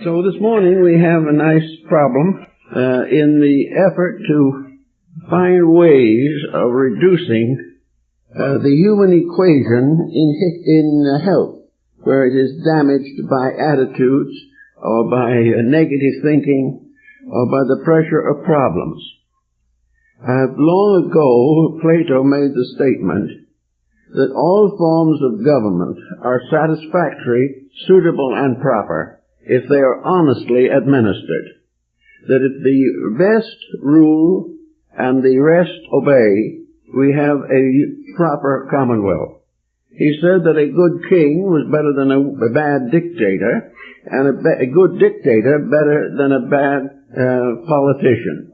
So this morning we have a nice problem in the effort to find ways of reducing the human equation in health, where it is damaged by attitudes or by negative thinking or by the pressure of problems. Long ago, Plato made the statement that all forms of government are satisfactory, suitable, and proper if they are honestly administered. That if the best rule and the rest obey, we have a proper commonwealth. He said that a good king was better than a bad dictator, and a good dictator better than a bad politician.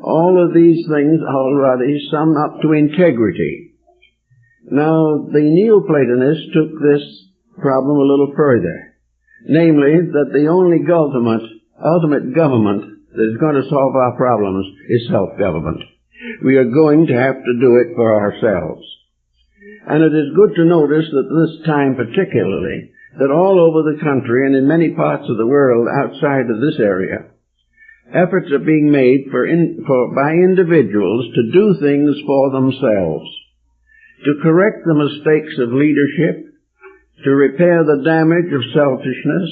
All of these things already sum up to integrity. Now, the Neoplatonists took this problem a little further. Namely, that the only ultimate government that is going to solve our problems is self-government. We are going to have to do it for ourselves. And it is good to notice that this time particularly, that all over the country and in many parts of the world outside of this area, efforts are being made by individuals to do things for themselves, to correct the mistakes of leadership, to repair the damage of selfishness,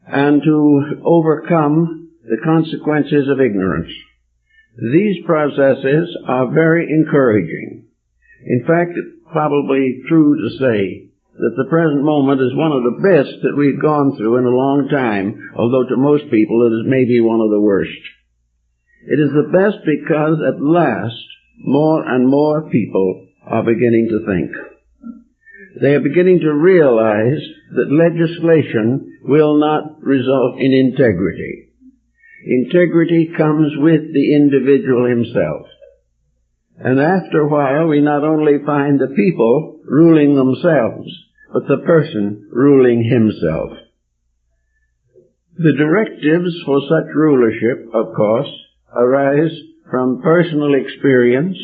and to overcome the consequences of ignorance. These processes are very encouraging. In fact, it's probably true to say that the present moment is one of the best that we've gone through in a long time, although to most people it is maybe one of the worst. It is the best because at last more and more people are beginning to think. They are beginning to realize that legislation will not result in integrity. Integrity comes with the individual himself. And after a while, we not only find the people ruling themselves, but the person ruling himself. The directives for such rulership, of course, arise from personal experience,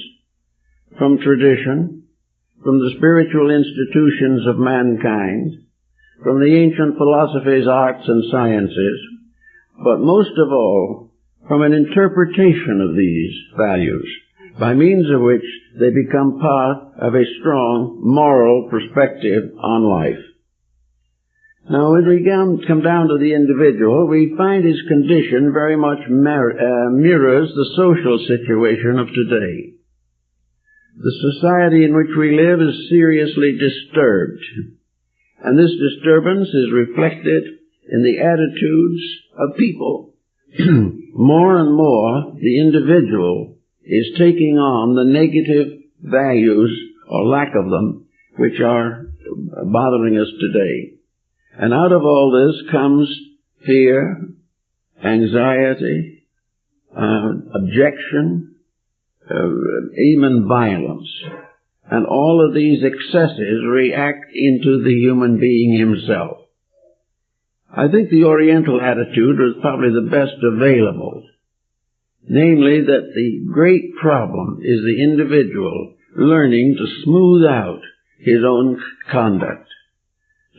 from tradition, from the spiritual institutions of mankind, from the ancient philosophies, arts, and sciences, but most of all, from an interpretation of these values, by means of which they become part of a strong moral perspective on life. Now, when we come down to the individual, we find his condition very much mirrors the social situation of today. The society in which we live is seriously disturbed, and this disturbance is reflected in the attitudes of people. More and more, the individual is taking on the negative values, or lack of them, which are bothering us today. And out of all this comes fear, anxiety, objection, even violence. And all of these excesses react into the human being himself. I think the Oriental attitude was probably the best available. Namely, that the great problem is the individual learning to smooth out his own conduct,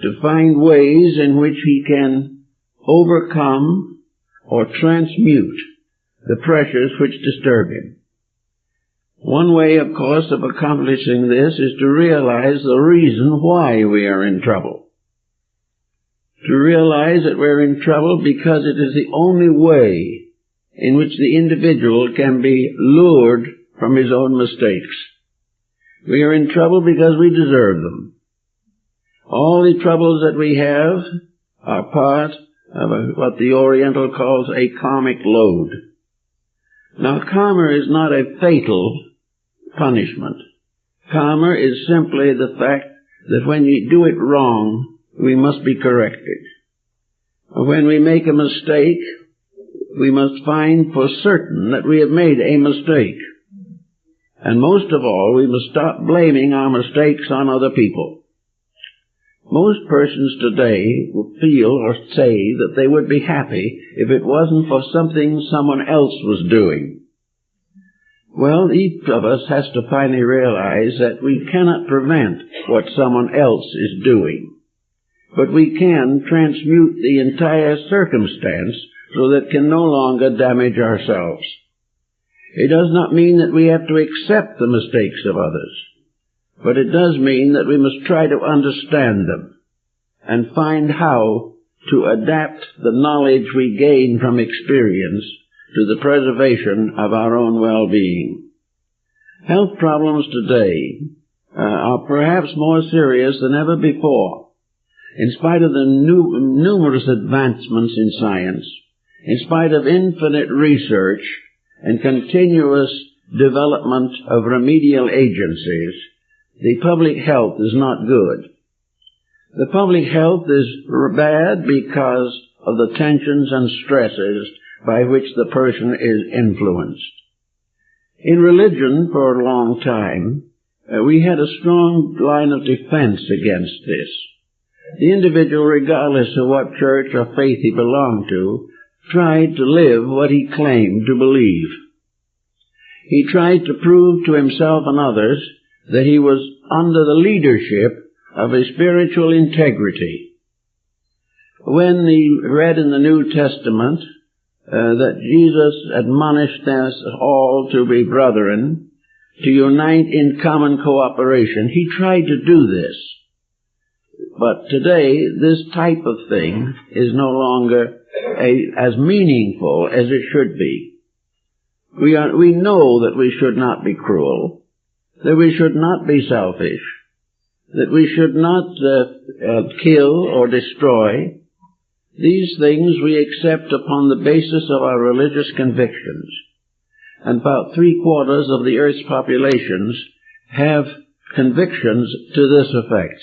to find ways in which he can overcome or transmute the pressures which disturb him. One way, of course, of accomplishing this is to realize the reason why we are in trouble. To realize that we're in trouble because it is the only way in which the individual can be lured from his own mistakes. We are in trouble because we deserve them. All the troubles that we have are part of what the Oriental calls a karmic load. Now, karma is not a fatal punishment. Karma is simply the fact that when you do it wrong, we must be corrected. When we make a mistake, we must find for certain that we have made a mistake. And most of all, we must stop blaming our mistakes on other people. Most persons today will feel or say that they would be happy if it wasn't for something someone else was doing. Well, each of us has to finally realize that we cannot prevent what someone else is doing. but we can transmute the entire circumstance so that it can no longer damage ourselves. It does not mean that we have to accept the mistakes of others, but it does mean that we must try to understand them and find how to adapt the knowledge we gain from experience to the preservation of our own well-being. Health problems today are perhaps more serious than ever before. In spite of the numerous advancements in science, in spite of infinite research and continuous development of remedial agencies, the public health is not good. The public health is bad because of the tensions and stresses by which the person is influenced. In religion, for a long time, we had a strong line of defense against this. The individual, regardless of what church or faith he belonged to, tried to live what he claimed to believe. He tried to prove to himself and others that he was under the leadership of a spiritual integrity. When he read in the New Testament that Jesus admonished us all to be brethren, to unite in common cooperation, he tried to do this. But today, this type of thing is no longer as meaningful as it should be. We know that we should not be cruel, that we should not be selfish, that we should not kill or destroy. These things we accept upon the basis of our religious convictions. And about 3/4 of the Earth's populations have convictions to this effect.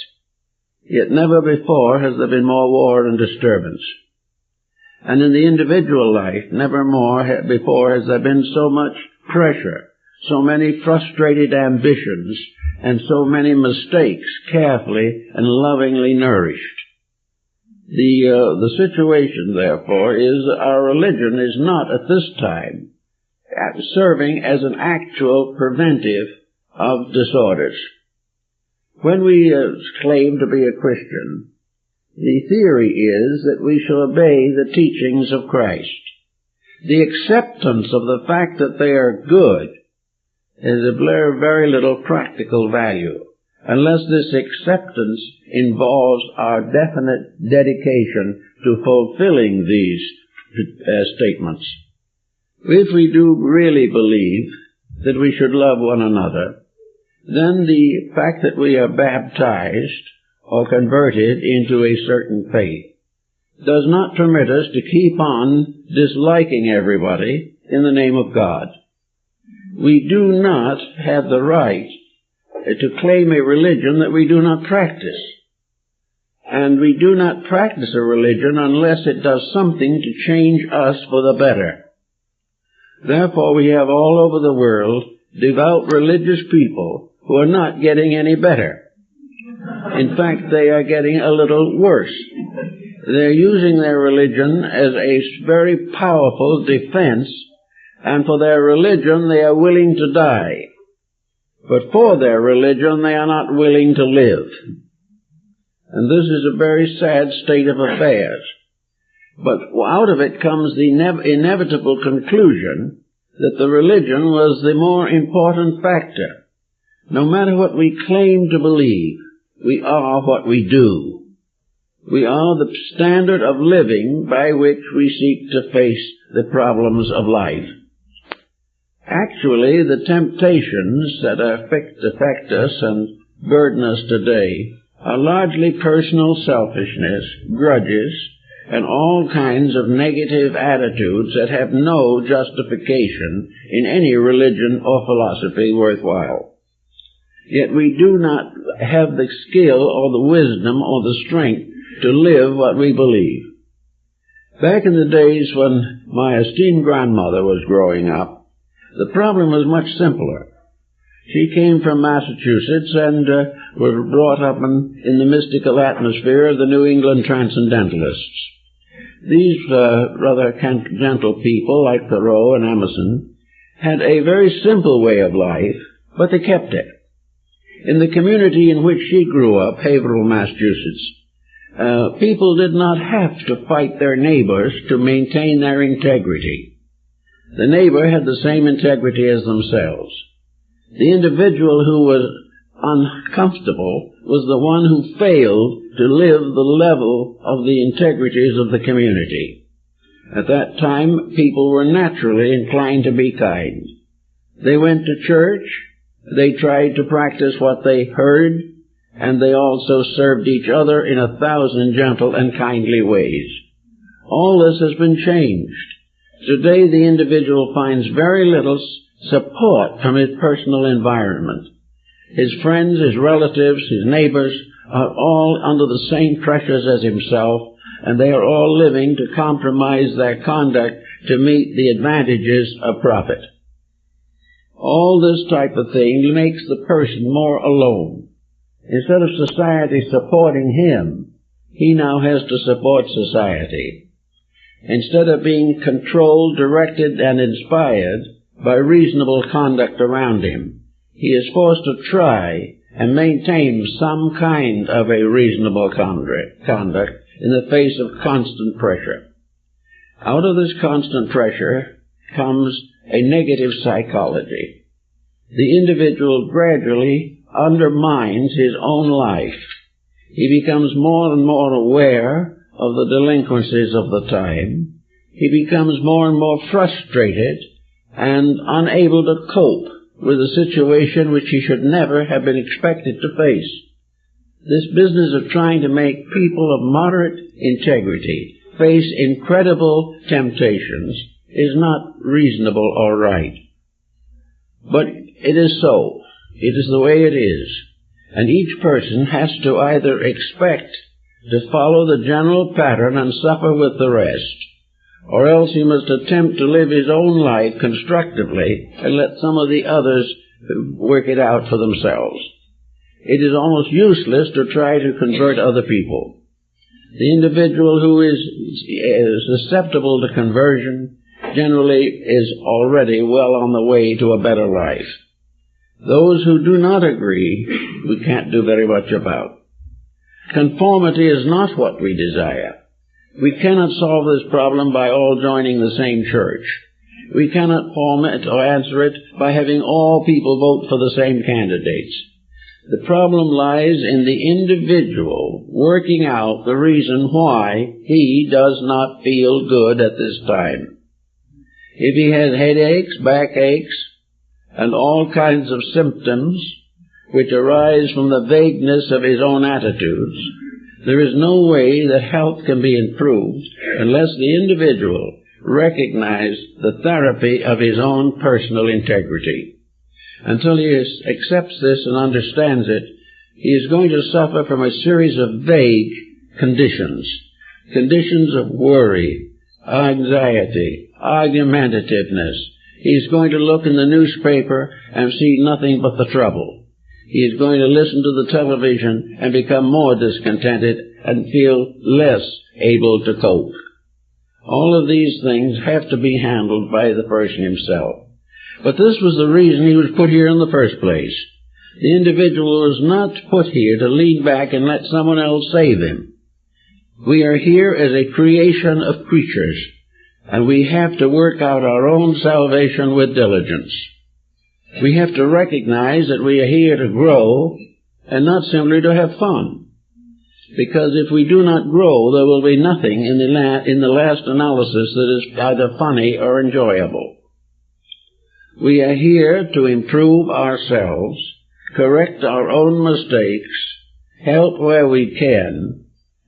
Yet never before has there been more war and disturbance. And in the individual life, never more before has there been so much pressure, so many frustrated ambitions, and so many mistakes carefully and lovingly nourished. The situation, therefore, is our religion is not at this time serving as an actual preventive of disorders. When we claim to be a Christian, the theory is that we shall obey the teachings of Christ. The acceptance of the fact that they are good is of very little practical value, unless this acceptance involves our definite dedication to fulfilling these statements. If we do really believe that we should love one another, then the fact that we are baptized or converted into a certain faith does not permit us to keep on disliking everybody in the name of God. We do not have the right to claim a religion that we do not practice. And we do not practice a religion unless it does something to change us for the better. Therefore, we have all over the world devout religious people who are not getting any better. In fact, they are getting a little worse. They're using their religion as a very powerful defense, and for their religion they are willing to die. But for their religion they are not willing to live. And this is a very sad state of affairs. But out of it comes the inevitable conclusion that the religion was the more important factor. No matter what we claim to believe, we are what we do. We are the standard of living by which we seek to face the problems of life. Actually, the temptations that affect us and burden us today are largely personal selfishness, grudges, and all kinds of negative attitudes that have no justification in any religion or philosophy worthwhile. Yet we do not have the skill or the wisdom or the strength to live what we believe. Back in the days when my esteemed grandmother was growing up, the problem was much simpler. She came from Massachusetts and was brought up in the mystical atmosphere of the New England Transcendentalists. These rather gentle people, like Thoreau and Emerson, had a very simple way of life, but they kept it. In the community in which she grew up, Haverhill, Massachusetts, people did not have to fight their neighbors to maintain their integrity. The neighbor had the same integrity as themselves. The individual who was uncomfortable was the one who failed to live the level of the integrities of the community. At that time, people were naturally inclined to be kind. They went to church, they tried to practice what they heard, and they also served each other in 1,000 gentle and kindly ways. All this has been changed. Today, the individual finds very little support from his personal environment. His friends, his relatives, his neighbors are all under the same pressures as himself, and they are all living to compromise their conduct to meet the advantages of profit. All this type of thing makes the person more alone. Instead of society supporting him, he now has to support society. Instead of being controlled, directed, and inspired by reasonable conduct around him, he is forced to try and maintain some kind of a reasonable conduct in the face of constant pressure. Out of this constant pressure comes a negative psychology. The individual gradually undermines his own life. He becomes more and more aware of the delinquencies of the time. He becomes more and more frustrated and unable to cope with a situation which he should never have been expected to face. This business of trying to make people of moderate integrity face incredible temptations is not reasonable or right. But it is so. It is the way it is. And each person has to either expect to follow the general pattern and suffer with the rest, or else he must attempt to live his own life constructively and let some of the others work it out for themselves. It is almost useless to try to convert other people. The individual who is susceptible to conversion generally is already well on the way to a better life. Those who do not agree, we can't do very much about. Conformity is not what we desire. We cannot solve this problem by all joining the same church. We cannot form it or answer it by having all people vote for the same candidates. The problem lies in the individual working out the reason why he does not feel good at this time. If he has headaches, backaches, and all kinds of symptoms which arise from the vagueness of his own attitudes, there is no way that health can be improved unless the individual recognizes the therapy of his own personal integrity. Until he accepts this and understands it, he is going to suffer from a series of vague conditions. Conditions of worry, anxiety, argumentativeness. He is going to look in the newspaper and see nothing but the trouble. He is going to listen to the television and become more discontented and feel less able to cope. All of these things have to be handled by the person himself. But this was the reason he was put here in the first place. The individual was not put here to lean back and let someone else save him. We are here as a creation of creatures, and we have to work out our own salvation with diligence. We have to recognize that we are here to grow and not simply to have fun. Because if we do not grow, there will be nothing in the last analysis that is either funny or enjoyable. We are here to improve ourselves, correct our own mistakes, help where we can,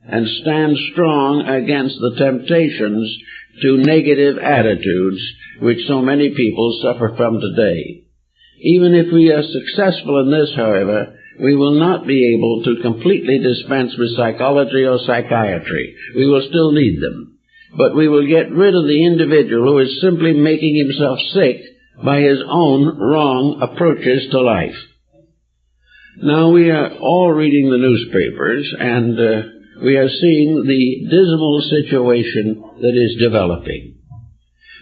and stand strong against the temptations to negative attitudes which so many people suffer from today. Even if we are successful in this, however, we will not be able to completely dispense with psychology or psychiatry. We will still need them. But we will get rid of the individual who is simply making himself sick by his own wrong approaches to life. Now we are all reading the newspapers, and we are seeing the dismal situation that is developing.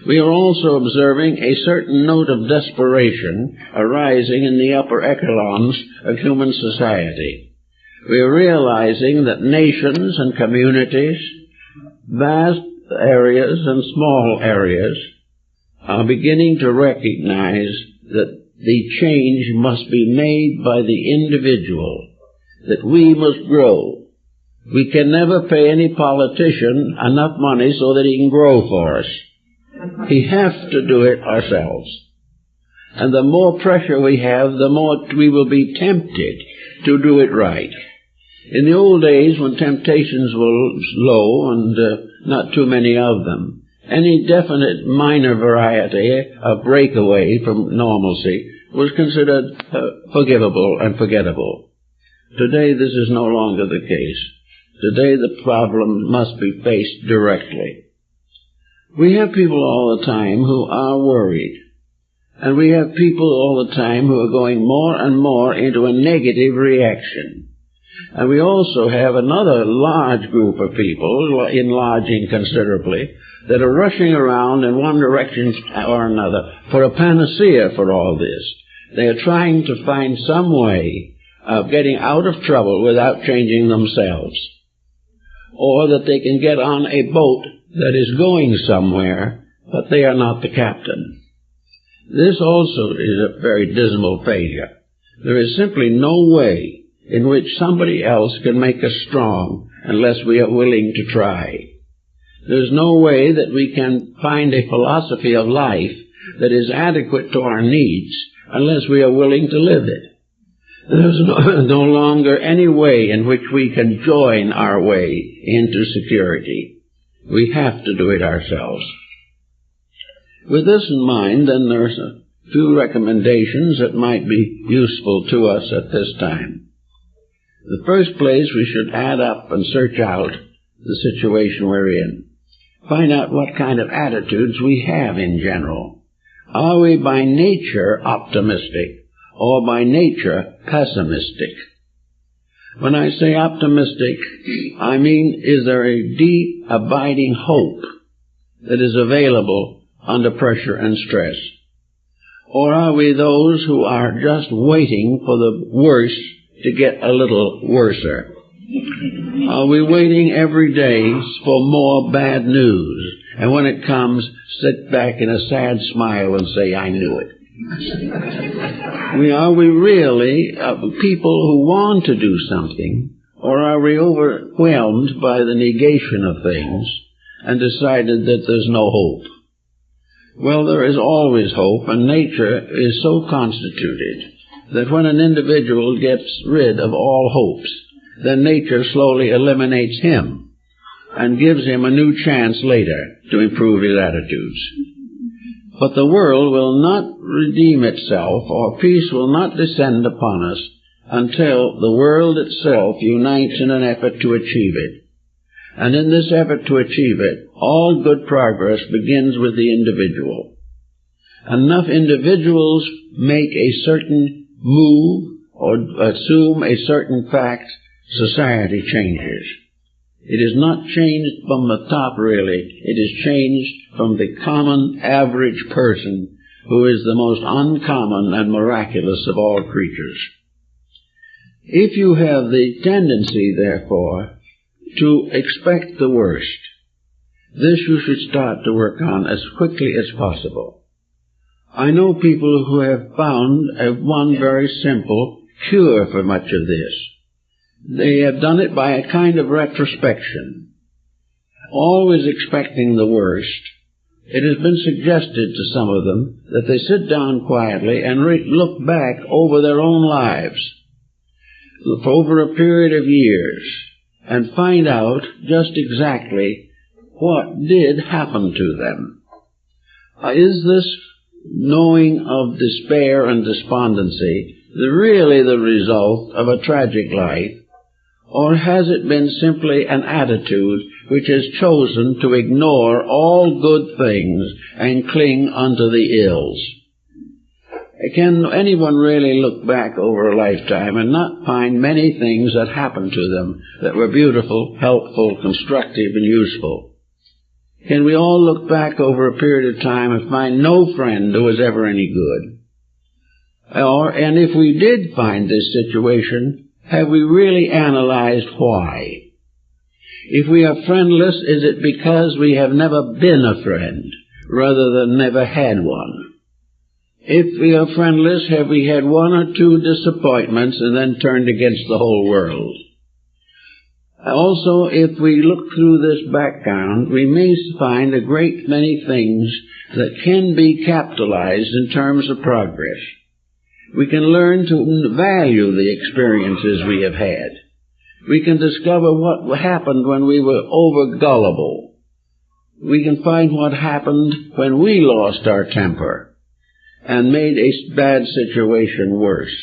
We are also observing a certain note of desperation arising in the upper echelons of human society. We're realizing that nations and communities, vast areas and small areas, are beginning to recognize that the change must be made by the individual, that we must grow. We can never pay any politician enough money so that he can grow for us. We have to do it ourselves. And the more pressure we have, the more we will be tempted to do it right. In the old days, when temptations were low and not too many of them, any definite minor variety of breakaway from normalcy was considered forgivable and forgettable. Today, this is no longer the case. Today, the problem must be faced directly. We have people all the time who are worried. And we have people all the time who are going more and more into a negative reaction. And we also have another large group of people, enlarging considerably, that are rushing around in one direction or another for a panacea for all this. They are trying to find some way of getting out of trouble without changing themselves. Or that they can get on a boat that is going somewhere, but they are not the captain. This also is a very dismal failure. There is simply no way in which somebody else can make us strong unless we are willing to try. There's no way that we can find a philosophy of life that is adequate to our needs unless we are willing to live it. There's no longer any way in which we can join our way into security. We have to do it ourselves. With this in mind, then, there's a few recommendations that might be useful to us at this time. In the first place, we should add up and search out the situation we're in. Find out what kind of attitudes we have in general. Are we by nature optimistic or by nature pessimistic? When I say optimistic, I mean, is there a deep, abiding hope that is available under pressure and stress? Or are we those who are just waiting for the worst to get a little worser? Are we waiting every day for more bad news, and when it comes, sit back in a sad smile and say, I knew it? Are we really people who want to do something, or are we overwhelmed by the negation of things and decided that there's no hope? Well, there is always hope, and nature is so constituted that when an individual gets rid of all hopes, then nature slowly eliminates him and gives him a new chance later to improve his attitudes. But the world will not redeem itself, or peace will not descend upon us until the world itself unites in an effort to achieve it. And in this effort to achieve it, all good progress begins with the individual. Enough individuals make a certain move or assume a certain fact, society changes. It is not changed from the top, really. It is changed from the common average person who is the most uncommon and miraculous of all creatures. If you have the tendency, therefore, to expect the worst, this you should start to work on as quickly as possible. I know people who have found one very simple cure for much of this. They have done it by a kind of retrospection, always expecting the worst. It has been suggested to some of them that they sit down quietly and look back over their own lives for over a period of years and find out just exactly what did happen to them. Is this knowing of despair and despondency really the result of a tragic life, or has it been simply an attitude which has chosen to ignore all good things and cling unto the ills? Can anyone really look back over a lifetime and not find many things that happened to them that were beautiful, helpful, constructive, and useful? Can we all look back over a period of time and find no friend who was ever any good? And if we did find this situation, have we really analyzed why? If we are friendless, is it because we have never been a friend, rather than never had one? If we are friendless, have we had one or two disappointments and then turned against the whole world? Also, if we look through this background, we may find a great many things that can be capitalized in terms of progress. We can learn to value the experiences we have had. We can discover what happened when we were over-gullible. We can find what happened when we lost our temper and made a bad situation worse.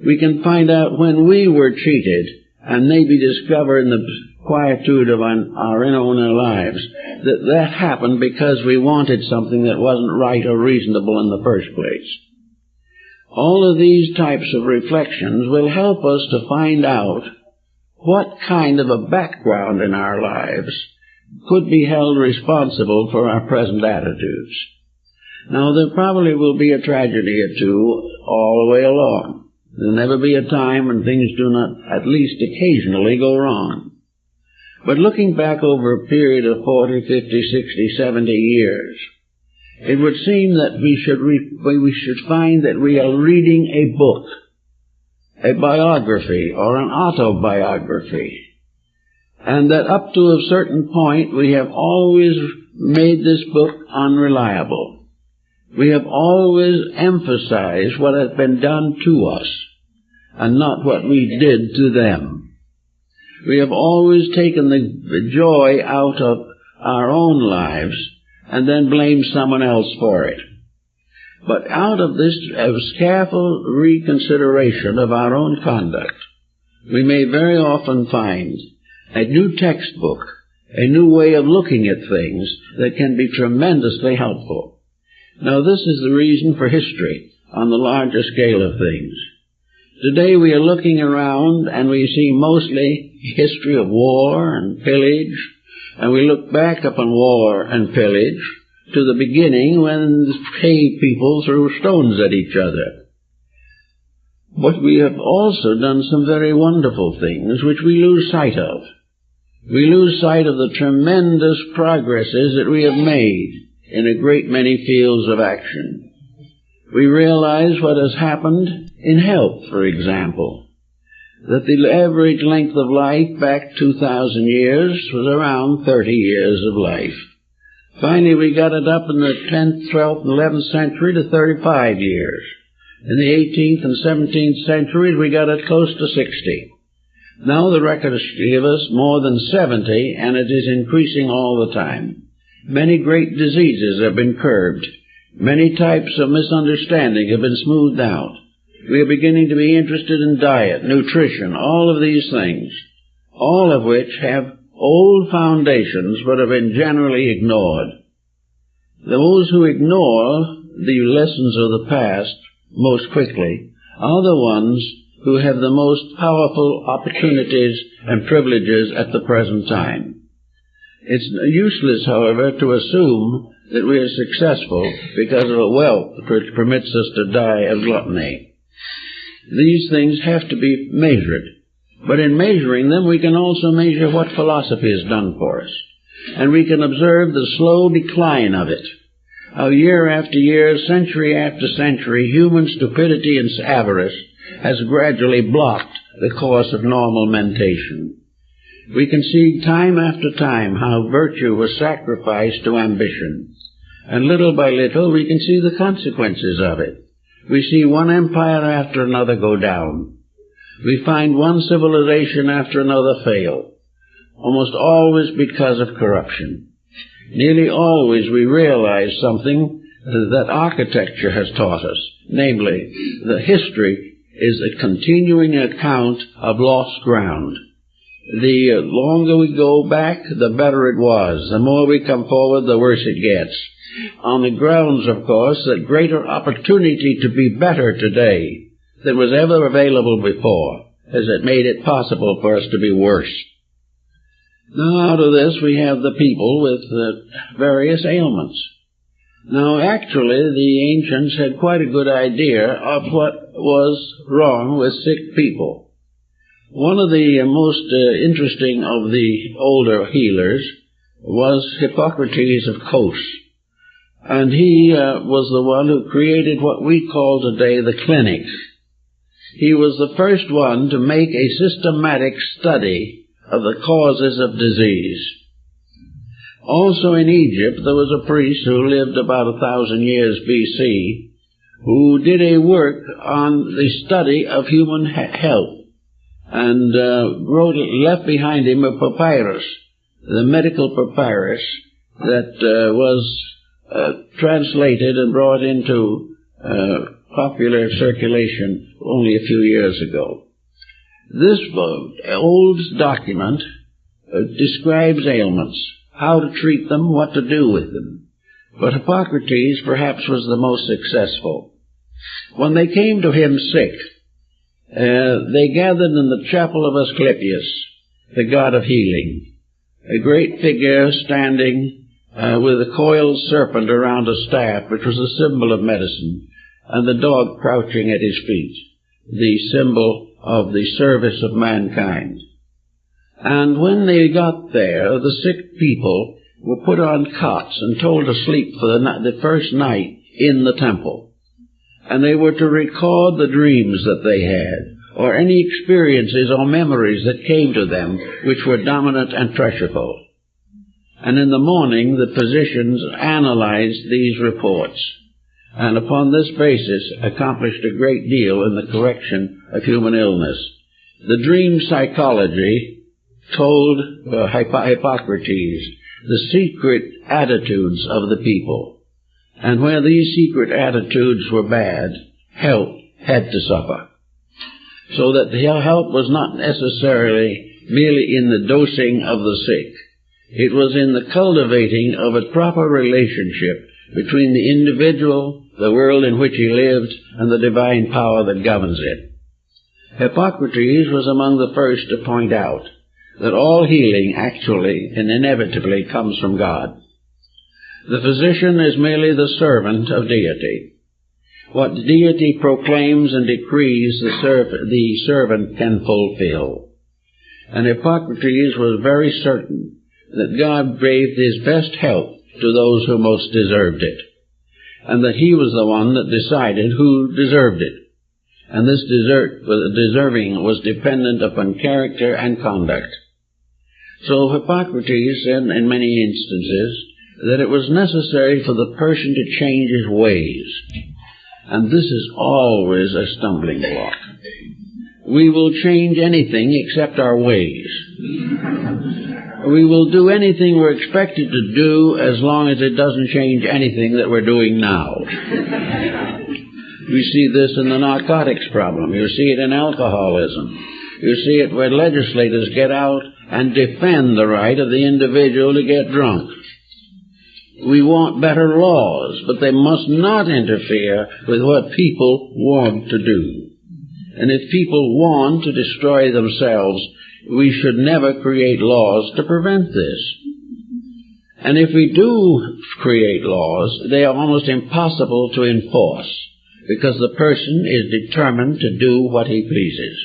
We can find out when we were cheated and maybe discover in the quietude of our own lives that happened because we wanted something that wasn't right or reasonable in the first place. All of these types of reflections will help us to find out what kind of a background in our lives could be held responsible for our present attitudes. Now, there probably will be a tragedy or two all the way along. There'll never be a time when things do not at least occasionally go wrong. But looking back over a period of 40, 50, 60, 70 years, it would seem that we should find that we are reading a book, a biography or an autobiography, and that up to a certain point we have always made this book unreliable. We have always emphasized what has been done to us and not what we did to them. We have always taken the joy out of our own lives and then blamed someone else for it. But out of this careful reconsideration of our own conduct, we may very often find a new textbook, a new way of looking at things that can be tremendously helpful. Now, this is the reason for history on the larger scale of things. Today we are looking around and we see mostly history of war and pillage, and we look back upon war and pillage to the beginning when cave people threw stones at each other. But we have also done some very wonderful things which we lose sight of. We lose sight of the tremendous progresses that we have made in a great many fields of action. We realize what has happened in health, for example, that the average length of life back 2,000 years was around 30 years of life. Finally, we got it up in the 10th, 12th, and 11th century to 35 years. In the 18th and 17th centuries, we got it close to 60. Now the records give us more than 70, and it is increasing all the time. Many great diseases have been curbed. Many types of misunderstanding have been smoothed out. We are beginning to be interested in diet, nutrition, all of these things, all of which have old foundations but have been generally ignored. Those who ignore the lessons of the past most quickly are the ones who have the most powerful opportunities and privileges at the present time. It's useless, however, to assume that we are successful because of a wealth which permits us to die of gluttony. These things have to be measured, but in measuring them we can also measure what philosophy has done for us, and we can observe the slow decline of it. How year after year, century after century, human stupidity and avarice has gradually blocked the course of normal mentation. We can see time after time how virtue was sacrificed to ambition, and little by little we can see the consequences of it. We see one empire after another go down. We find one civilization after another fail, almost always because of corruption. Nearly always we realize something that architecture has taught us, namely, that history is a continuing account of lost ground. The longer we go back, the better it was. The more we come forward, the worse it gets. On the grounds, of course, that greater opportunity to be better today than was ever available before, as it made it possible for us to be worse. Now, out of this, we have the people with various ailments. Now, actually, the ancients had quite a good idea of what was wrong with sick people. One of the most interesting of the older healers was Hippocrates of Kos. And he was the one who created what we call today the clinic. He was the first one to make a systematic study of the causes of disease. Also in Egypt, there was a priest who lived about 1,000 years BC who did a work on the study of human health and left behind him a papyrus, the medical papyrus, that was translated and brought into popular circulation only a few years ago. This old document describes ailments, how to treat them, what to do with them. But Hippocrates perhaps was the most successful. When they came to him sick, they gathered in the chapel of Asclepius, the god of healing, a great figure standing with a coiled serpent around a staff, which was a symbol of medicine, and the dog crouching at his feet, the symbol of the service of mankind. And when they got there, the sick people were put on cots and told to sleep for the first night in the temple. And they were to record the dreams that they had, or any experiences or memories that came to them which were dominant and treasureful. And in the morning, the physicians analyzed these reports, and upon this basis accomplished a great deal in the correction of human illness. The dream psychology told Hippocrates the secret attitudes of the people, and where these secret attitudes were bad, help had to suffer. So that the help was not necessarily merely in the dosing of the sick. It was in the cultivating of a proper relationship between the individual, the world in which he lived, and the divine power that governs it. Hippocrates was among the first to point out that all healing actually and inevitably comes from God. The physician is merely the servant of deity. What deity proclaims and decrees, the servant can fulfill. And Hippocrates was very certain that God gave his best help to those who most deserved it, and that he was the one that decided who deserved it. And this deserving was dependent upon character and conduct. So Hippocrates said in many instances that it was necessary for the person to change his ways. And this is always a stumbling block. We will change anything except our ways. We will do anything we're expected to do as long as it doesn't change anything that we're doing now. You see this in the narcotics problem. You see it in alcoholism. You see it where legislators get out and defend the right of the individual to get drunk. We want better laws, but they must not interfere with what people want to do. And if people want to destroy themselves, we should never create laws to prevent this. And if we do create laws, they are almost impossible to enforce, because the person is determined to do what he pleases.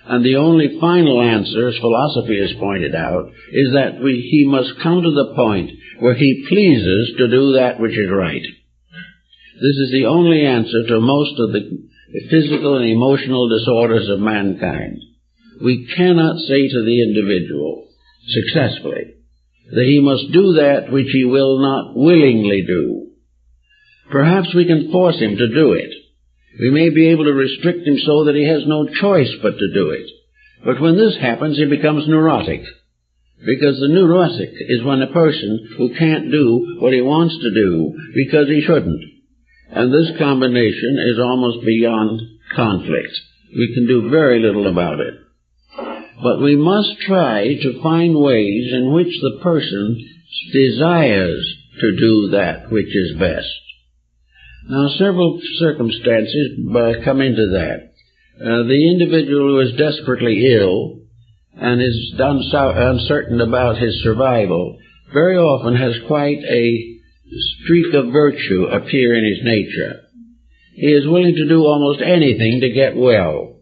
And the only final answer, as philosophy has pointed out, is that he must come to the point where he pleases to do that which is right. This is the only answer to most of the physical and emotional disorders of mankind. We cannot say to the individual successfully that he must do that which he will not willingly do. Perhaps we can force him to do it. We may be able to restrict him so that he has no choice but to do it. But when this happens, he becomes neurotic. Because the neurotic is when a person who can't do what he wants to do because he shouldn't. And this combination is almost beyond conflict. We can do very little about it. But we must try to find ways in which the person desires to do that which is best. Now, several circumstances come into that. The individual who is desperately ill and is uncertain about his survival very often has quite a streak of virtue appear in his nature. He is willing to do almost anything to get well.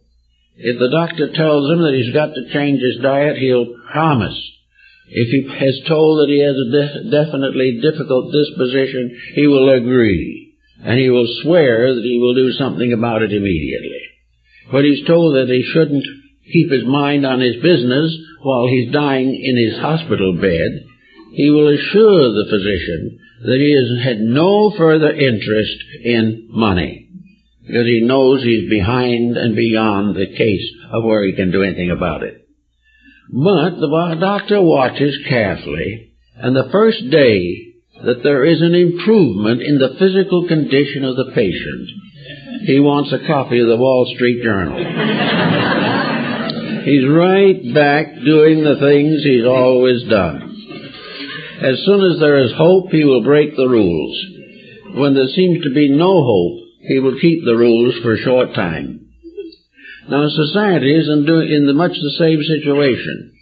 If the doctor tells him that he's got to change his diet, he'll promise. If he has told that he has a definitely difficult disposition, he will agree. And he will swear that he will do something about it immediately. When he's told that he shouldn't keep his mind on his business while he's dying in his hospital bed, he will assure the physician that he has had no further interest in money, because he knows he's behind and beyond the case of where he can do anything about it. But the doctor watches carefully, and the first day that there is an improvement in the physical condition of the patient, he wants a copy of the Wall Street Journal. He's right back doing the things he's always done. As soon as there is hope, he will break the rules. When there seems to be no hope, he will keep the rules for a short time. Now, society is in much the same situation.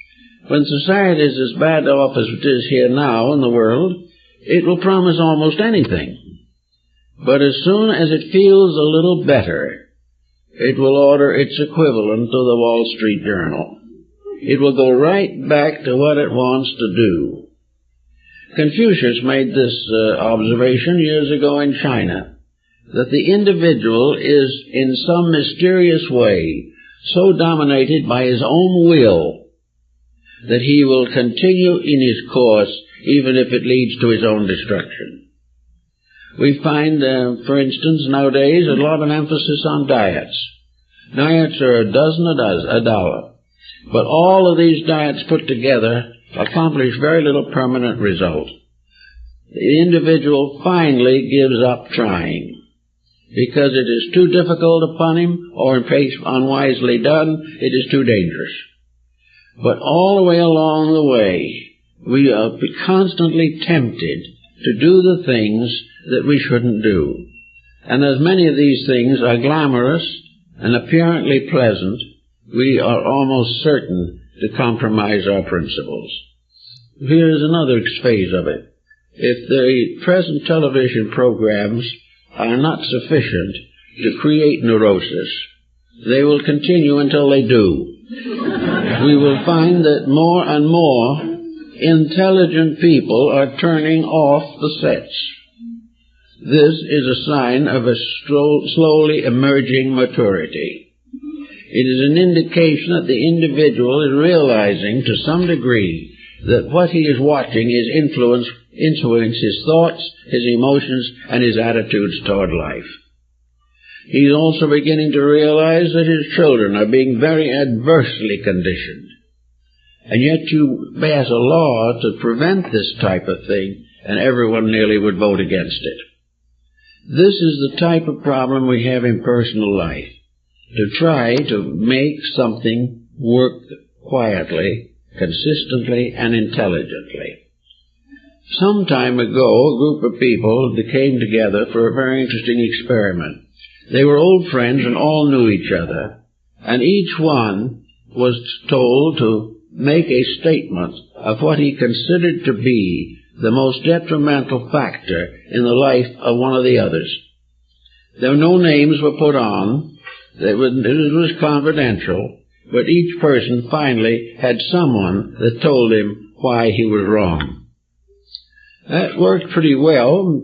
When society is as bad off as it is here now in the world, it will promise almost anything. But as soon as it feels a little better, it will order its equivalent to the Wall Street Journal. It will go right back to what it wants to do. Confucius made this observation years ago in China, that the individual is in some mysterious way so dominated by his own will that he will continue in his course even if it leads to his own destruction. We find, for instance, nowadays a lot of emphasis on diets. Diets are a dollar. But all of these diets put together accomplish very little permanent result. The individual finally gives up trying, because it is too difficult upon him, or in case unwisely done, it is too dangerous. But all the way along the way, we are constantly tempted to do the things that we shouldn't do. And as many of these things are glamorous and apparently pleasant, we are almost certain to compromise our principles. Here is another phase of it. If the present television programs are not sufficient to create neurosis, they will continue until they do. We will find that more and more intelligent people are turning off the sets. This is a sign of a slowly emerging maturity. It is an indication that the individual is realizing to some degree that what he is watching is influence his thoughts, his emotions, and his attitudes toward life. He's also beginning to realize that his children are being very adversely conditioned. And yet you pass a law to prevent this type of thing, and everyone nearly would vote against it. This is the type of problem we have in personal life, to try to make something work quietly, consistently, and intelligently. Some time ago, a group of people came together for a very interesting experiment. They were old friends and all knew each other, and each one was told to make a statement of what he considered to be the most detrimental factor in the life of one of the others. There were no names were put on. It was confidential, but each person finally had someone that told him why he was wrong. That worked pretty well.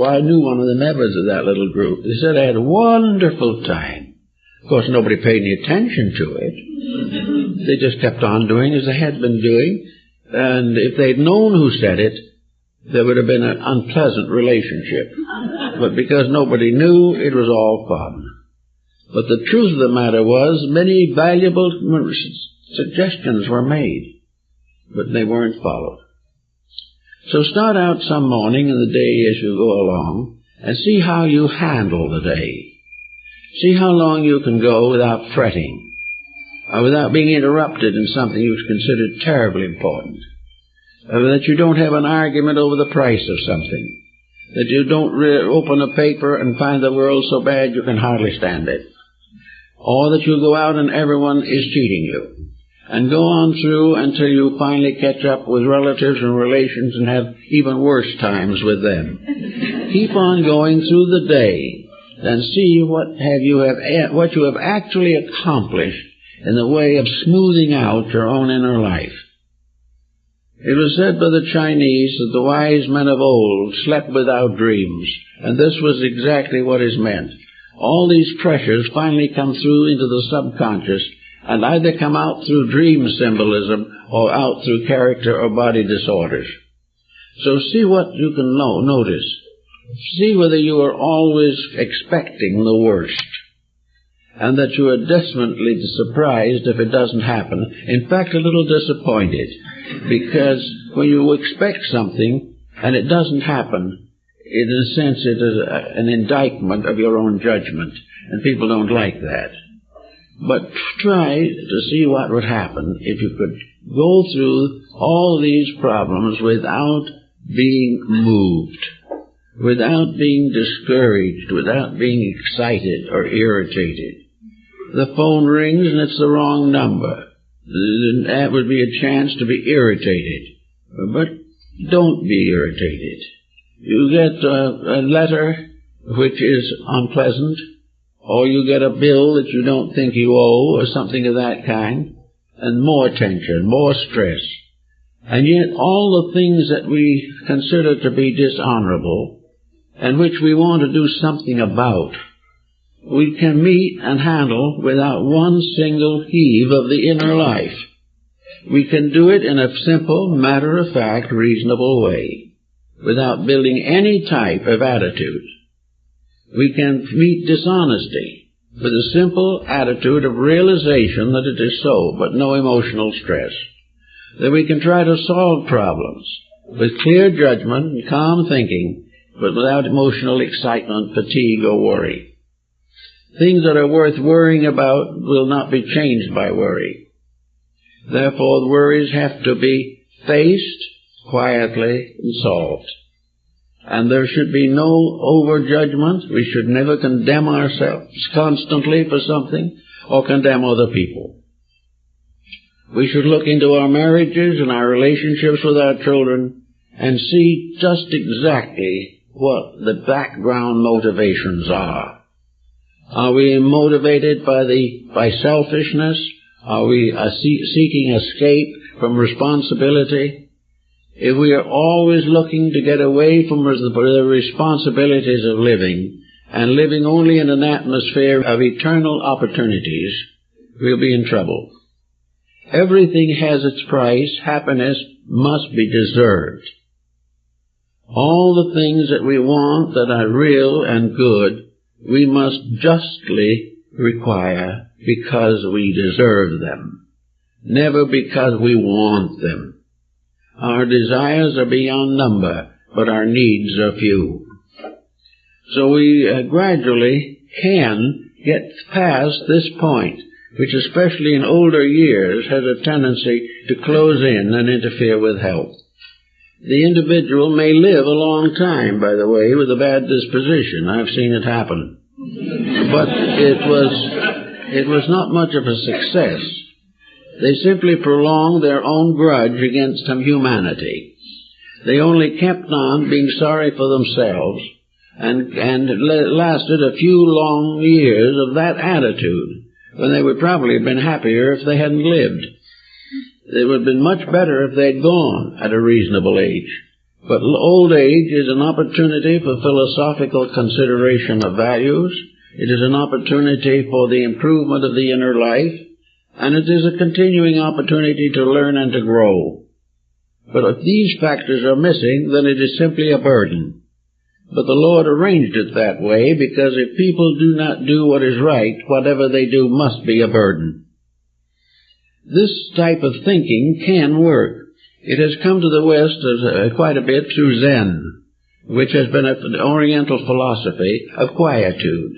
I knew one of the members of that little group. They said I had a wonderful time. Of course, nobody paid any attention to it. They just kept on doing as they had been doing, and if they'd known who said it, there would have been an unpleasant relationship. But because nobody knew, it was all fun. But the truth of the matter was, many valuable suggestions were made, but they weren't followed. So start out some morning in the day as you go along, and see how you handle the day. See how long you can go without fretting, or without being interrupted in something you considered terribly important. That you don't have an argument over the price of something. That you don't open a paper and find the world so bad you can hardly stand it. Or that you go out and everyone is cheating you. And go on through until you finally catch up with relatives and relations and have even worse times with them. Keep on going through the day and see what you have actually accomplished in the way of smoothing out your own inner life. It was said by the Chinese that the wise men of old slept without dreams, and this was exactly what is meant. All these pressures finally come through into the subconscious and either come out through dream symbolism or out through character or body disorders. So see what you can notice. See whether you are always expecting the worst, and that you are desperately surprised if it doesn't happen. In fact, a little disappointed, because when you expect something and it doesn't happen, in a sense it is an indictment of your own judgment, and people don't like that. But try to see what would happen if you could go through all these problems without being moved, without being discouraged, without being excited or irritated. The phone rings and it's the wrong number. That would be a chance to be irritated. But don't be irritated. You get a letter which is unpleasant, or you get a bill that you don't think you owe, or something of that kind, and more tension, more stress. And yet all the things that we consider to be dishonorable, and which we want to do something about, we can meet and handle without one single heave of the inner life. We can do it in a simple, matter-of-fact, reasonable way, without building any type of attitude. We can meet dishonesty with a simple attitude of realization that it is so, but no emotional stress. That we can try to solve problems with clear judgment and calm thinking, but without emotional excitement, fatigue, or worry. Things that are worth worrying about will not be changed by worry. Therefore, the worries have to be faced quietly and solved. And there should be no overjudgment. We should never condemn ourselves constantly for something or condemn other people. We should look into our marriages and our relationships with our children and see just exactly what the background motivations are. Are we motivated by selfishness? Are we seeking escape from responsibility? If we are always looking to get away from the responsibilities of living and living only in an atmosphere of eternal opportunities, we'll be in trouble. Everything has its price. Happiness must be deserved. All the things that we want that are real and good, we must justly require because we deserve them, never because we want them. Our desires are beyond number, but our needs are few. So we gradually can get past this point, which especially in older years has a tendency to close in and interfere with health. The individual may live a long time, by the way, with a bad disposition. I've seen it happen. But it was not much of a success. They simply prolonged their own grudge against humanity. They only kept on being sorry for themselves and lasted a few long years of that attitude, when they would probably have been happier if they hadn't lived. It would have been much better if they'd gone at a reasonable age. But old age is an opportunity for philosophical consideration of values. It is an opportunity for the improvement of the inner life, and it is a continuing opportunity to learn and to grow. But if these factors are missing, then it is simply a burden. But the Lord arranged it that way, because if people do not do what is right, whatever they do must be a burden. This type of thinking can work. It has come to the West quite a bit through Zen, which has been an Oriental philosophy of quietude,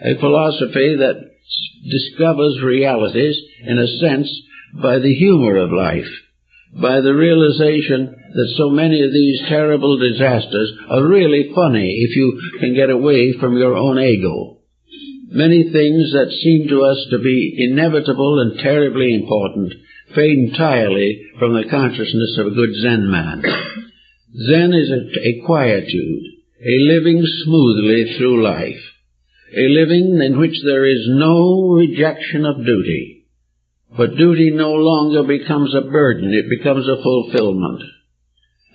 a philosophy that discovers realities, in a sense, by the humor of life, by the realization that so many of these terrible disasters are really funny if you can get away from your own ego. Many things that seem to us to be inevitable and terribly important fade entirely from the consciousness of a good Zen man. Zen is a quietude, a living smoothly through life, a living in which there is no rejection of duty, But duty no longer becomes a burden, it becomes a fulfillment.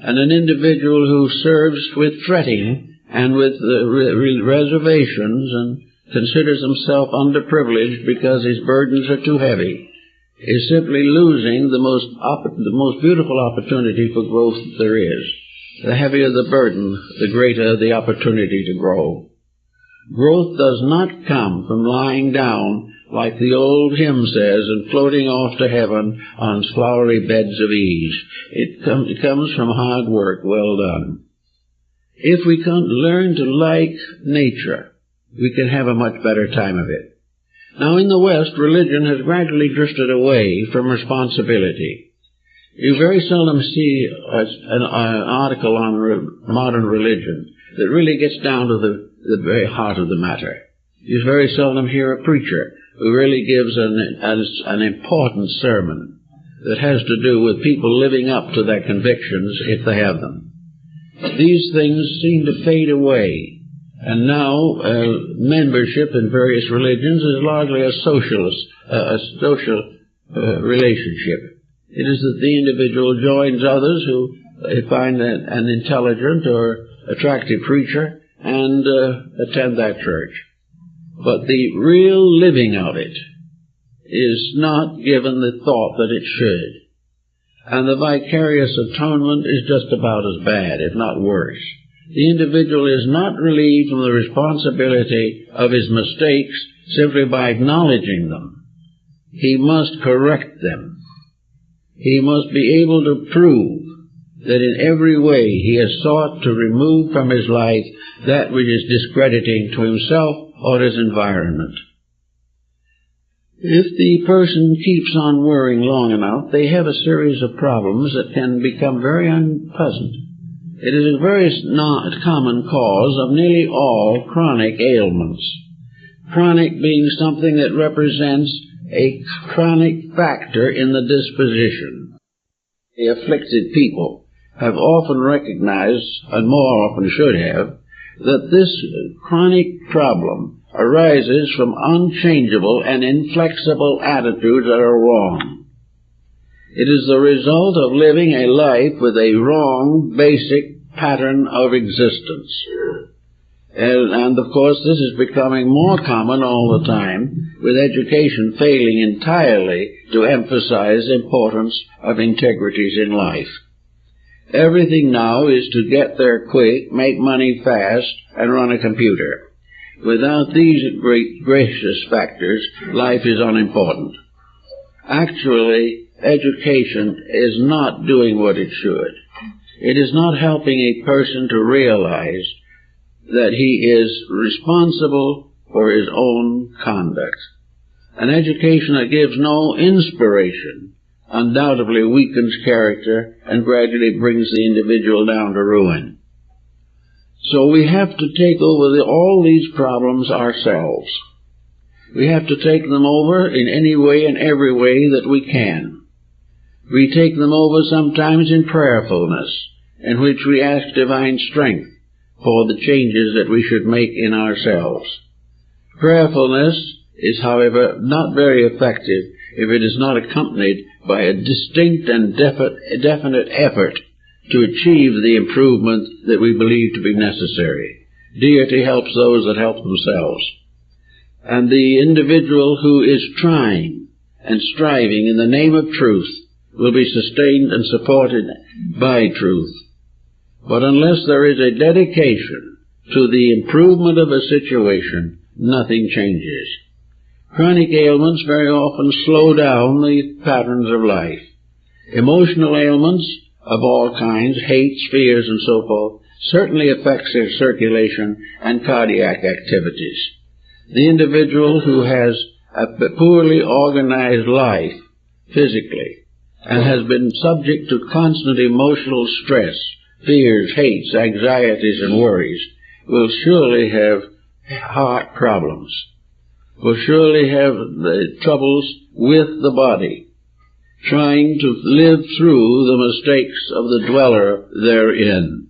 And an individual who serves with fretting and with reservations and considers himself underprivileged because his burdens are too heavy is simply losing the most beautiful opportunity for growth that there is. The heavier the burden, the greater the opportunity to grow. Growth does not come from lying down, like the old hymn says, and floating off to heaven on flowery beds of ease. It comes from hard work well done. If we can learn to like nature, we can have a much better time of it. Now, in the West, religion has gradually drifted away from responsibility. You very seldom see an article on modern religion that really gets down to the very heart of the matter. You very seldom hear a preacher who really gives an important sermon that has to do with people living up to their convictions if they have them. These things seem to fade away. And now, membership in various religions is largely a social relationship. It is that the individual joins others who find an intelligent or attractive preacher and attend that church. But the real living of it is not given the thought that it should. And the vicarious atonement is just about as bad, if not worse. The individual is not relieved from the responsibility of his mistakes simply by acknowledging them. He must correct them. He must be able to prove that in every way he has sought to remove from his life that which is discrediting to himself or his environment. If the person keeps on worrying long enough, they have a series of problems that can become very unpleasant. It is a very common cause of nearly all chronic ailments. Chronic being something that represents a chronic factor in the disposition. The afflicted people have often recognized, and more often should have, that this chronic problem arises from unchangeable and inflexible attitudes that are wrong. It is the result of living a life with a wrong, basic pattern of existence. And of course, this is becoming more common all the time, with education failing entirely to emphasize the importance of integrities in life. Everything now is to get there quick, make money fast, and run a computer. Without these great gracious factors, life is unimportant. Actually, education is not doing what it should. It is not helping a person to realize that he is responsible for his own conduct. An education that gives no inspiration undoubtedly weakens character and gradually brings the individual down to ruin. So we have to take over all these problems ourselves. We have to take them over in any way and every way that we can. We take them over sometimes in prayerfulness, in which we ask divine strength for the changes that we should make in ourselves. Prayerfulness is, however, not very effective if it is not accompanied by a distinct and definite effort to achieve the improvement that we believe to be necessary. Deity helps those that help themselves. And the individual who is trying and striving in the name of truth will be sustained and supported by truth. But unless there is a dedication to the improvement of a situation, nothing changes. Chronic ailments very often slow down the patterns of life. Emotional ailments of all kinds, hates, fears, and so forth, certainly affects their circulation and cardiac activities. The individual who has a poorly organized life physically and has been subject to constant emotional stress, fears, hates, anxieties, and worries, will surely have heart problems, will surely have the troubles with the body, trying to live through the mistakes of the dweller therein.